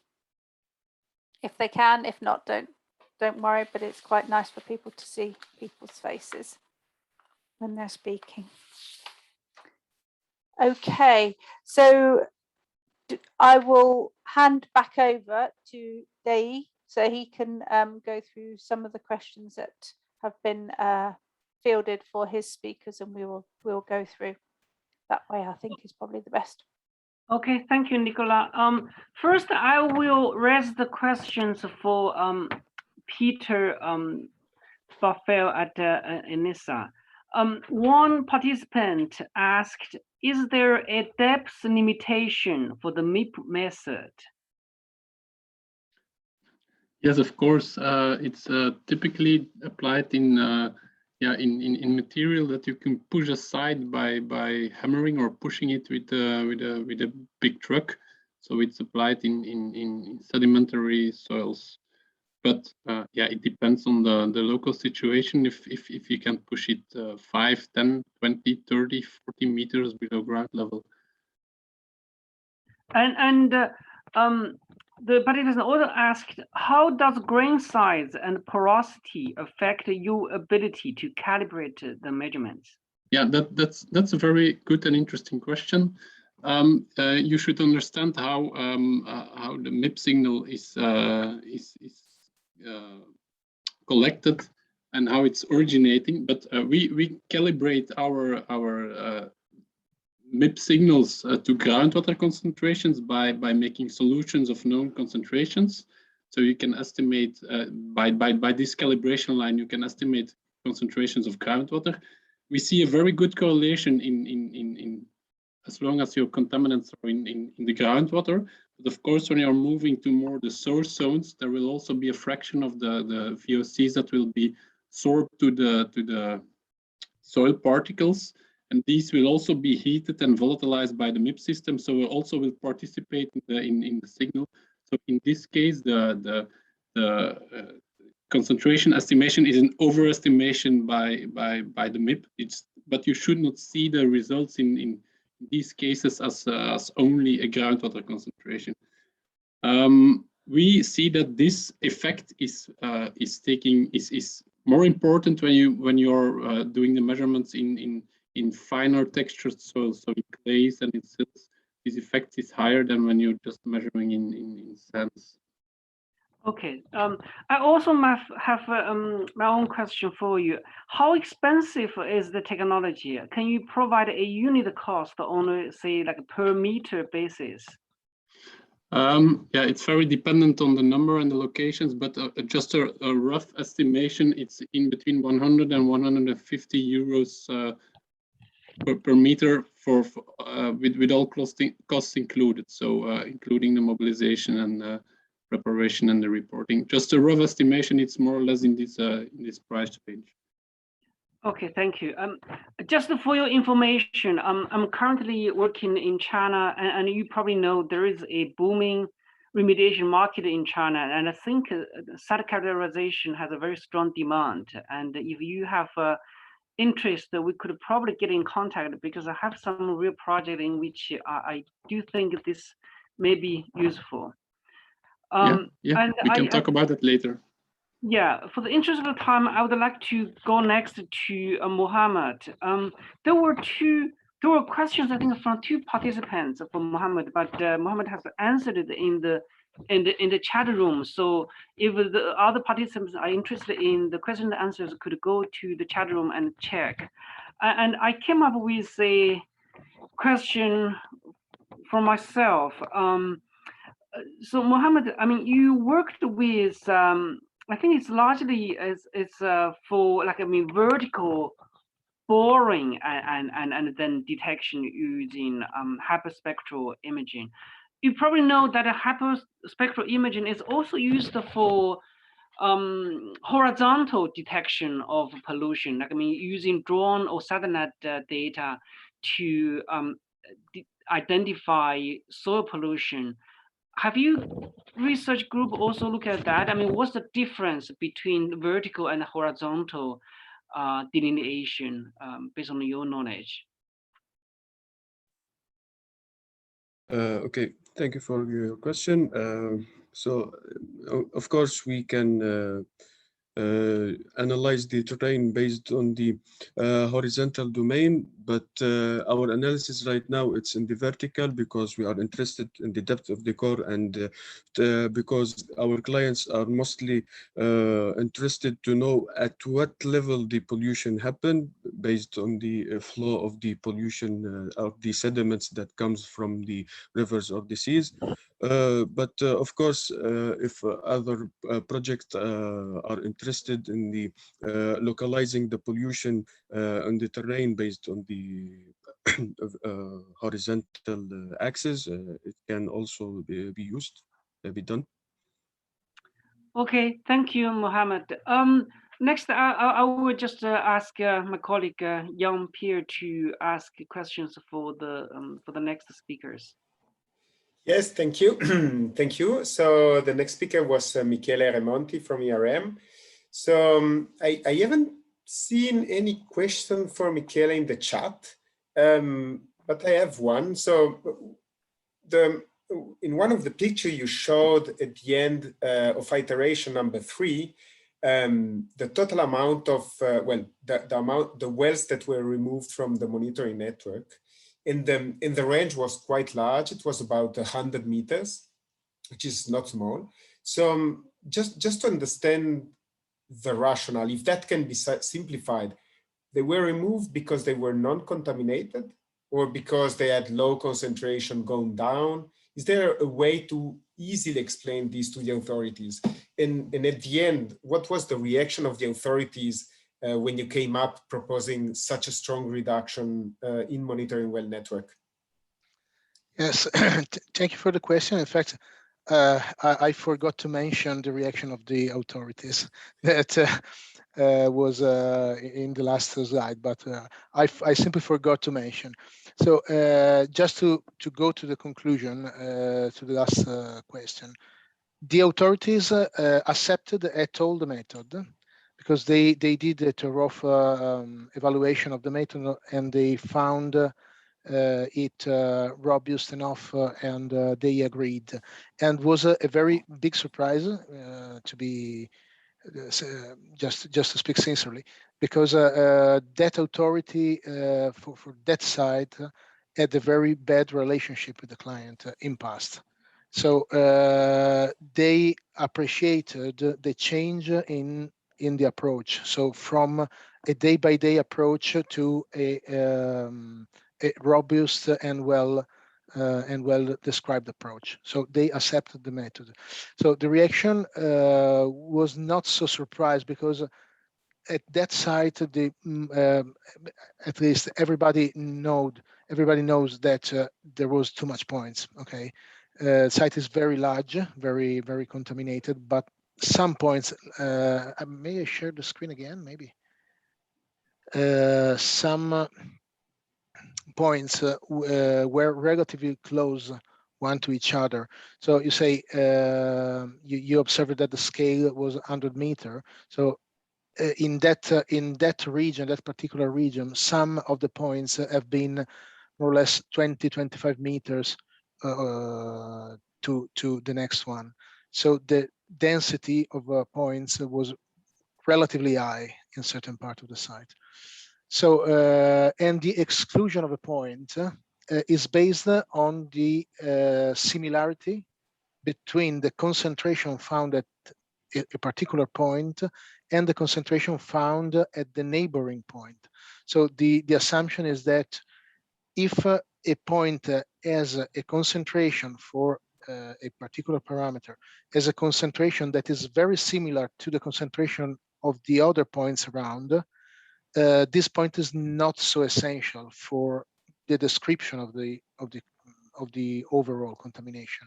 if they can. If not, don't worry, but it's quite nice for people to see people's faces when they're speaking. Okay, so I will hand back over to Dei so he can go through some of the questions that have been fielded for his speakers, and we'll go through that way. I think is probably the best. Okay, thank you, Nicola. First, I will raise the questions for Peter Barfel at ENISA. One participant asked, is there a depth limitation for the MIP method? Yes, of course. It's typically applied in material that you can push aside by hammering or pushing it with a big truck. So it's applied in sedimentary soils. But it depends on the local situation. If you can push it 5, 10, 20, 30, 40 meters below ground level. And the participant also asked, how does grain size and porosity affect your ability to calibrate the measurements? Yeah, that's a very good and interesting question. You should understand how the MIP signal is collected and how it's originating. But we calibrate our MIP signals to groundwater concentrations by making solutions of known concentrations. So you can estimate by this calibration line, you can estimate concentrations of groundwater. We see a very good correlation in as long as your contaminants are in the groundwater. But of course, when you're moving to more the source zones, there will also be a fraction of the VOCs that will be sorbed to the soil particles. And these will also be heated and volatilized by the MIP system, so it also will participate in the signal. So in this case, the concentration estimation is an overestimation by the MIP. But you should not see the results in these cases as only a groundwater concentration. We see that this effect is more important when you're doing the measurements in finer textures, so in clays and in silts. This effect is higher than when you're just measuring in sands. Okay. I also have my own question for you. How expensive is the technology? Can you provide a unit cost on, say, like a per meter basis? Yeah, it's very dependent on the number and the locations, but just a rough estimation, it's in between 100 and 150 euros per meter with all costs included. So including the mobilization and preparation and the reporting. Just a rough estimation, it's more or less in this price range. Okay, thank you. Just for your information, I'm currently working in China, and you probably know there is a booming remediation market in China, and I think site characterization has a very strong demand. And if you have interest, we could probably get in contact, because I have some real project in which I do think this may be useful. Yeah, we can talk about it later. Yeah, for the interest of the time, I would like to go next to Mohammed. There were questions, I think, from two participants for Mohammed, but Mohammed has answered it in the chat room. So if the other participants are interested in the question and answers, could go to the chat room and check. And I came up with a question for myself. So Mohammed, I mean, you worked with I think it's largely it's for vertical boring and then detection using hyperspectral imaging. You probably know that a hyperspectral imaging is also used for horizontal detection of pollution. Using drone or satellite data to identify soil pollution. Have you research group also look at that? I mean, what's the difference between vertical and horizontal delineation based on your knowledge? Okay, thank you for your question. So, of course, we can analyze the terrain based on the horizontal domain, but our analysis right now, it's in the vertical, because we are interested in the depth of the core, and because our clients are mostly interested to know at what level the pollution happened, based on the flow of the pollution of the sediments that comes from the rivers or the seas. But of course, if other projects are interested in the localizing the pollution on the terrain based on the horizontal axis, it can also be used, be done. Okay, thank you, Mohammed. Next, I will just ask my colleague Jean-Pierre to ask questions for the next speakers. Yes, thank you. Thank you. So the next speaker was Michele Remonti from ERM. So I haven't seen any question for Michele in the chat, but I have one. So in one of the pictures you showed at the end of iteration number 3, the total amount of, the wells that were removed from the monitoring network in the range was quite large. It was about 100 meters, which is not small. So just to understand the rationale, if that can be simplified, they were removed because they were non-contaminated, or because they had low concentration going down? Is there a way to easily explain these to the authorities? And at the end, what was the reaction of the authorities when you came up proposing such a strong reduction in monitoring well network? Yes, thank you for the question. In fact, I forgot to mention the reaction of the authorities that was in the last slide, but I simply forgot to mention. So just to go to the conclusion, to the last question, the authorities accepted a toll method, because they did a thorough evaluation of the method, and they found it robust enough, and they agreed. And was a very big surprise to be just to speak sincerely, because that authority for that site had a very bad relationship with the client in past. So they appreciated the change in the approach. So from a day-by-day approach to a robust and well described approach. So they accepted the method. So the reaction was not so surprised, because at that site, at least everybody knows that there was too much points. Okay, site is very large, very contaminated, but some points. May I share the screen again? Maybe some points were relatively close one to each other. So you say you observed that the scale was 100 meters. So in that region, that particular region, some of the points have been more or less 20-25 meters to the next one. So the density of points was relatively high in certain part of the site. So and the exclusion of a point is based on the similarity between the concentration found at a particular point and the concentration found at the neighboring point. So the assumption is that if a point has a concentration for a particular parameter, has a concentration that is very similar to the concentration of the other points around, this point is not so essential for the description of the overall contamination.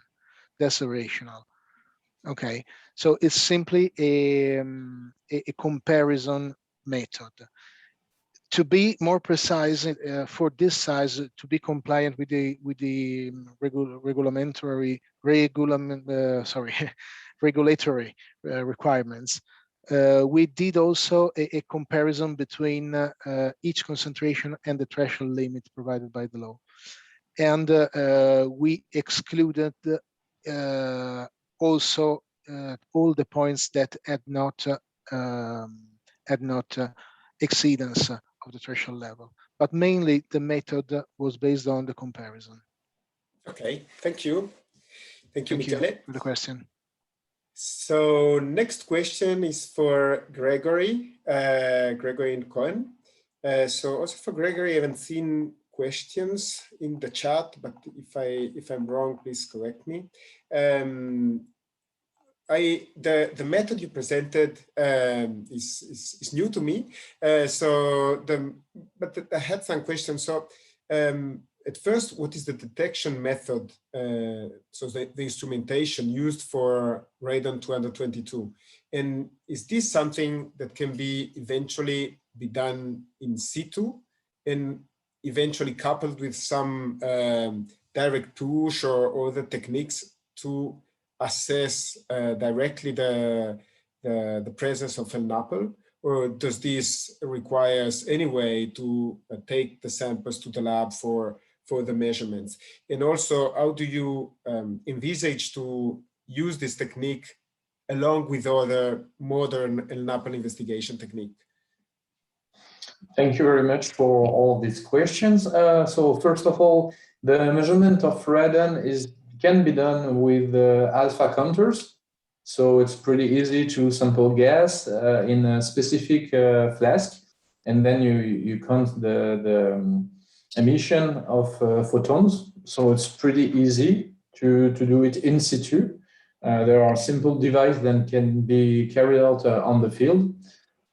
That's the rationale. Okay, so it's simply a comparison method. To be more precise, for this size, to be compliant with the regulatory requirements, we did also a comparison between each concentration and the threshold limit provided by the law, and we excluded also all the points that had not exceedance of the threshold level, but mainly the method was based on the comparison. Okay, thank you. Thank you, Michele. For the question. So next question is for Gregory and Cohen. So also for Gregory, I haven't seen questions in the chat, but if I'm wrong, please correct me. The method you presented is new to me. But I had some questions. So at first, what is the detection method? So the instrumentation used for radon 222, and is this something that can be eventually be done in situ and eventually coupled with some direct push or other techniques to assess directly the presence of NAPL, or does this requires anyway to take the samples to the lab for the measurements? And also, how do you envisage to use this technique along with other modern NAPL investigation technique? Thank you very much for all these questions. So first of all, the measurement of radon can be done with alpha counters. So it's pretty easy to sample gas in a specific flask, and then you count the emission of photons. So it's pretty easy to do it in situ. There are simple devices that can be carried out on the field.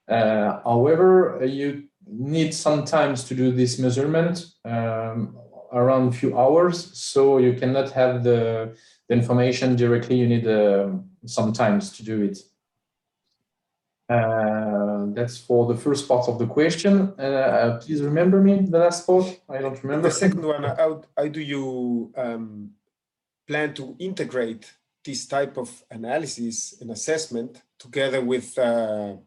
However, you need some time to do this measurement, around a few hours, so you cannot have the information directly. You need some time to do it. That's for the first part of the question. Please remember me the last part. I don't remember. The second one, how do you plan to integrate this type of analysis and assessment together with other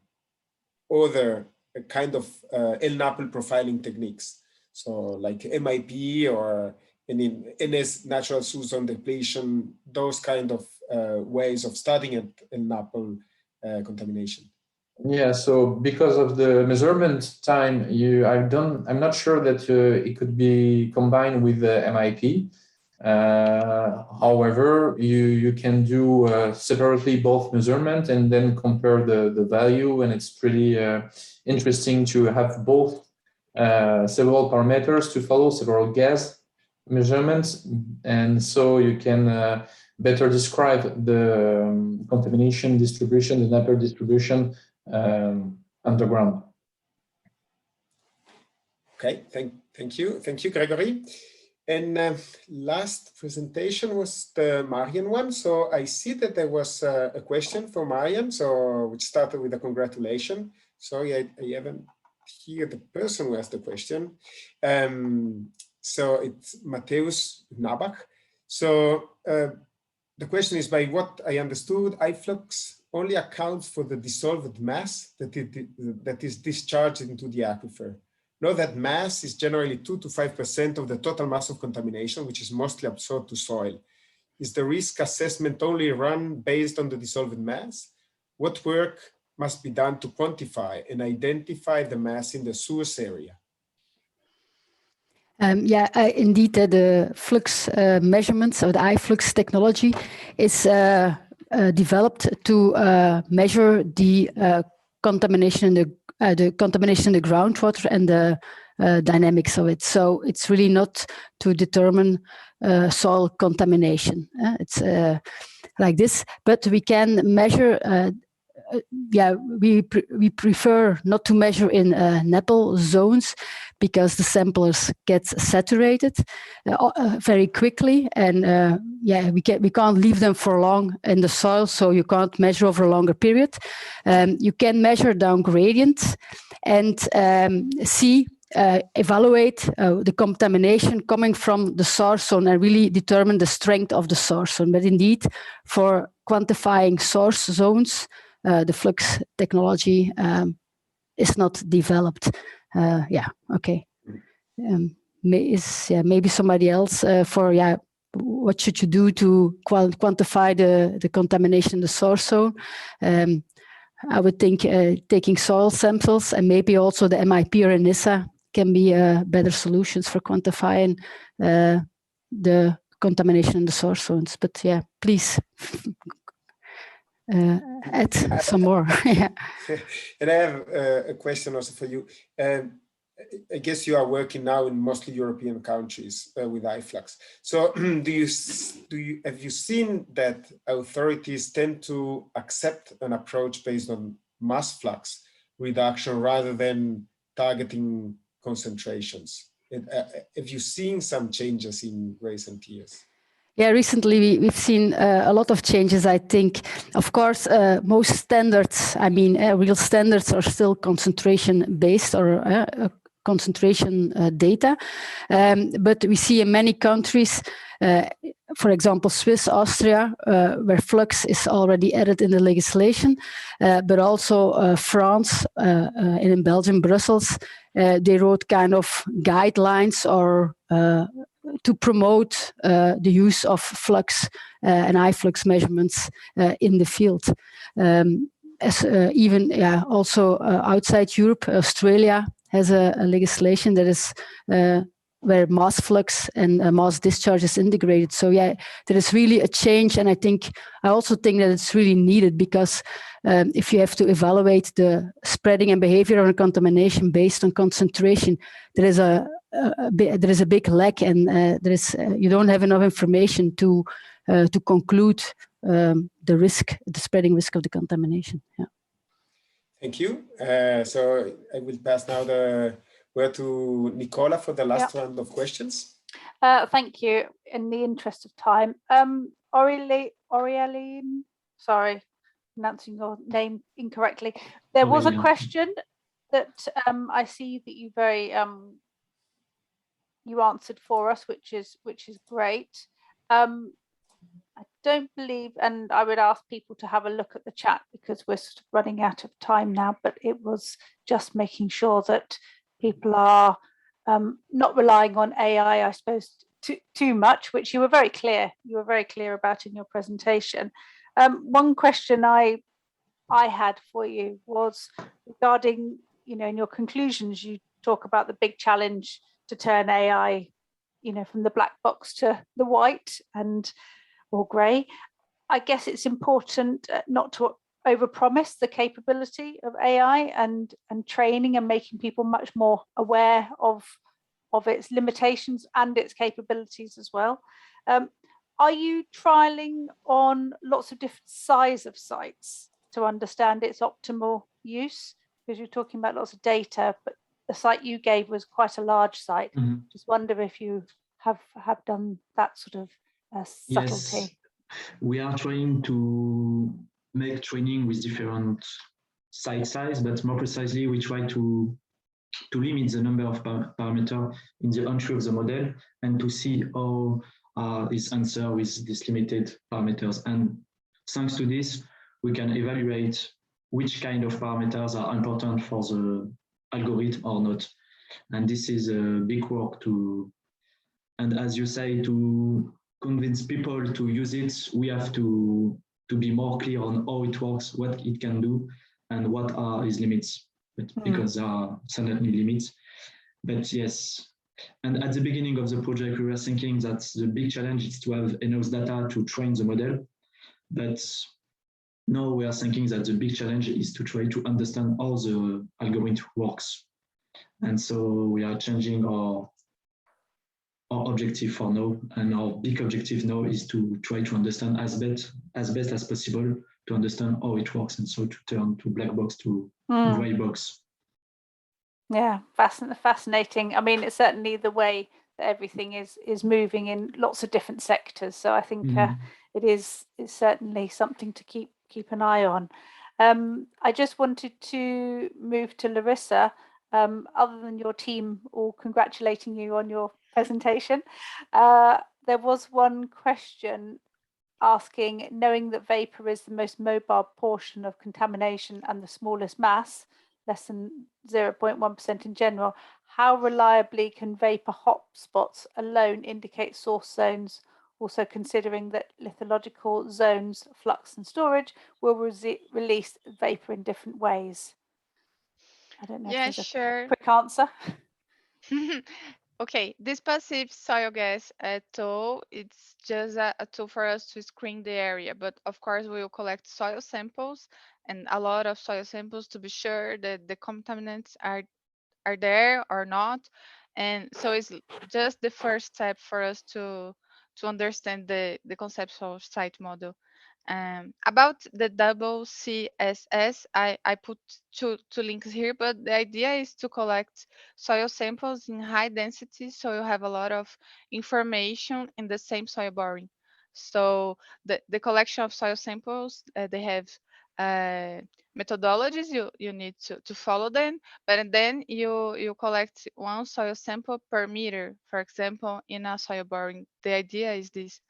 kind of NAPL profiling techniques? So like MIP or NS natural zone depletion, those kind of ways of studying it in NAPL contamination. Yeah, so because of the measurement time, I'm not sure that it could be combined with the MIP. However, you can do separately both measurement and then compare the value, and it's pretty interesting to have both several parameters to follow, several gas measurements, and so you can better describe the contamination distribution, the NAPL distribution underground. Okay, thank you, Gregory. And last presentation was the Marian one. So I see that there was a question for Marian, so which started with a congratulation. Sorry, I haven't heard the person who asked the question. So it's Mateusz Nabach. So the question is, by what I understood, iFlux only accounts for the dissolved mass that is discharged into the aquifer. Know that mass is generally 2 to 5% of the total mass of contamination, which is mostly absorbed to soil. Is the risk assessment only run based on the dissolved mass? What work must be done to quantify and identify the mass in the source area? Indeed, the flux measurements or the iFlux technology is developed to measure the contamination in the contamination in the groundwater and the dynamics of it. So it's really not to determine soil contamination. It's like this, but we can measure. We prefer not to measure in NAPL zones because the samplers get saturated very quickly, and we can't leave them for long in the soil, so you can't measure over a longer period. You can measure down gradients and evaluate the contamination coming from the source zone and really determine the strength of the source zone. But indeed, for quantifying source zones, the flux technology is not developed. Maybe somebody else for what should you do to quantify the contamination in the source zone? I would think taking soil samples and maybe also the MIP or ENISA can be better solutions for quantifying the contamination in the source zones. But please add some more. And I have a question also for you. I guess you are working now in mostly European countries with iFlux. So have you seen that authorities tend to accept an approach based on mass flux reduction rather than targeting concentrations? Have you seen some changes in recent years? Yeah, recently we've seen a lot of changes, I think. Of course, most standards, real standards are still concentration-based or concentration data. But we see in many countries, for example, Swiss, Austria, where flux is already added in the legislation, but also France and in Belgium, Brussels, they wrote kind of guidelines or to promote the use of flux and iFlux measurements in the field. Also outside Europe, Australia has a legislation that is where mass flux and mass discharge is integrated. So there is really a change, and I also think that it's really needed because if you have to evaluate the spreading and behavioral contamination based on concentration, there is a big lack, and you don't have enough information to conclude the spreading risk of the contamination. Yeah. Thank you. So I will pass now the word to Nicola for the last round of questions. Thank you. In the interest of time, Aureline, sorry, pronouncing your name incorrectly. There was a question that I see that you you answered for us, which is great. I don't believe, and I would ask people to have a look at the chat because we're sort of running out of time now, but it was just making sure that people are not relying on AI, I suppose, too much, which you were very clear. You were very clear about in your presentation. One question I had for you was regarding, in your conclusions, you talk about the big challenge to turn AI, from the black box to the white or grey. I guess it's important not to overpromise the capability of AI and training and making people much more aware of its limitations and its capabilities as well. Are you trialing on lots of different size of sites to understand its optimal use? Because you're talking about lots of data, but the site you gave was quite a large site. Just wonder if you have done that sort of subtlety. Yes, we are trying to make training with different site size, but more precisely, we try to limit the number of parameters in the entry of the model and to see how is answer with these limited parameters. And thanks to this, we can evaluate which kind of parameters are important for the algorithm or not. And this is a big work and as you say, to convince people to use it, we have to be more clear on how it works, what it can do, and what are its limits, because there are certainly limits. But yes, and at the beginning of the project, we were thinking that the big challenge is to have enough data to train the model. But now we are thinking that the big challenge is to try to understand how the algorithm works. And so we are changing our objective for now, and our big objective now is to try to understand as best as possible to understand how it works, and so to turn to black box to gray box. Yeah, fascinating. I mean, it's certainly the way that everything is moving in lots of different sectors. So I think it's certainly something to keep an eye on. I just wanted to move to Larissa. Other than your team all congratulating you on your presentation, there was one question asking, knowing that vapor is the most mobile portion of contamination and the smallest mass, less than 0.1% in general, how reliably can vapor hotspots alone indicate source zones, also considering that lithological zones, flux and storage, will release vapor in different ways? I don't know if there's a quick answer. Okay, this passive soil gas tool, it's just a tool for us to screen the area, but of course we will collect soil samples and a lot of soil samples to be sure that the contaminants are there or not. And so it's just the first step for us to understand the conceptual site model. About the double CSS, I put two links here, but the idea is to collect soil samples in high density, so you have a lot of information in the same soil boring. So the collection of soil samples, they have methodologies, you need to follow them, but then you collect one soil sample per meter, for example, in a soil boring. The idea is this.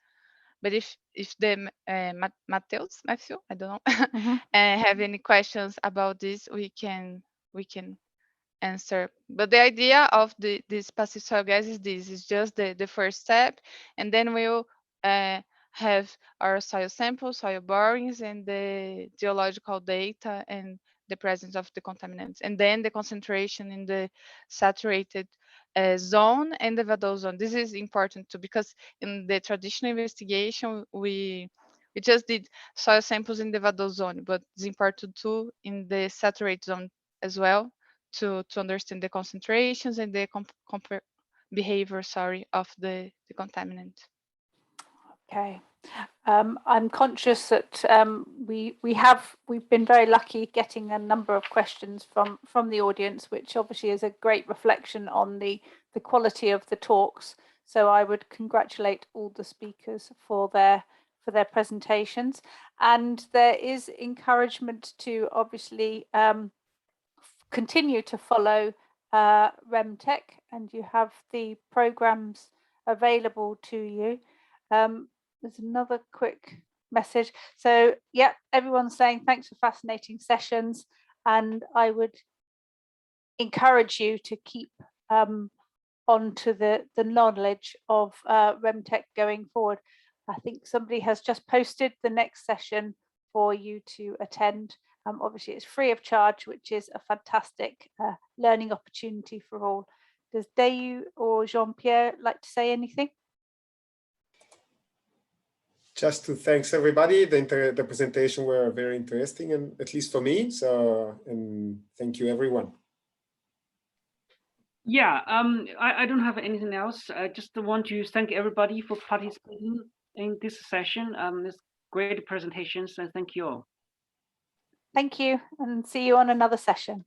But if the Matthew, I don't know, have any questions about this, we can answer. But the idea of this passive soil gas is this: is just the first step, and then we'll have our soil samples, soil borings, and the geological data and the presence of the contaminants, and then the concentration in the saturated zone and the Vadose zone. This is important too, because in the traditional investigation, we just did soil samples in the Vadose zone, but it's important too in the saturated zone as well to understand the concentrations and the behavior, of the contaminant. Okay. I'm conscious that we've been very lucky getting a number of questions from the audience, which obviously is a great reflection on the quality of the talks. So I would congratulate all the speakers for their presentations, and there is encouragement to obviously continue to follow RemTech, and you have the programs available to you. There's another quick message. So yeah, everyone's saying thanks for fascinating sessions, and I would encourage you to keep onto the knowledge of RemTech going forward. I think somebody has just posted the next session for you to attend. Obviously, it's free of charge, which is a fantastic learning opportunity for all. Does Dayu or Jean-Pierre like to say anything? Just to thanks everybody. The presentation were very interesting, and at least for me. So, and thank you everyone. Yeah, I don't have anything else. I just want to thank everybody for participating in this session. It's great presentations, and thank you all. Thank you, and see you on another session.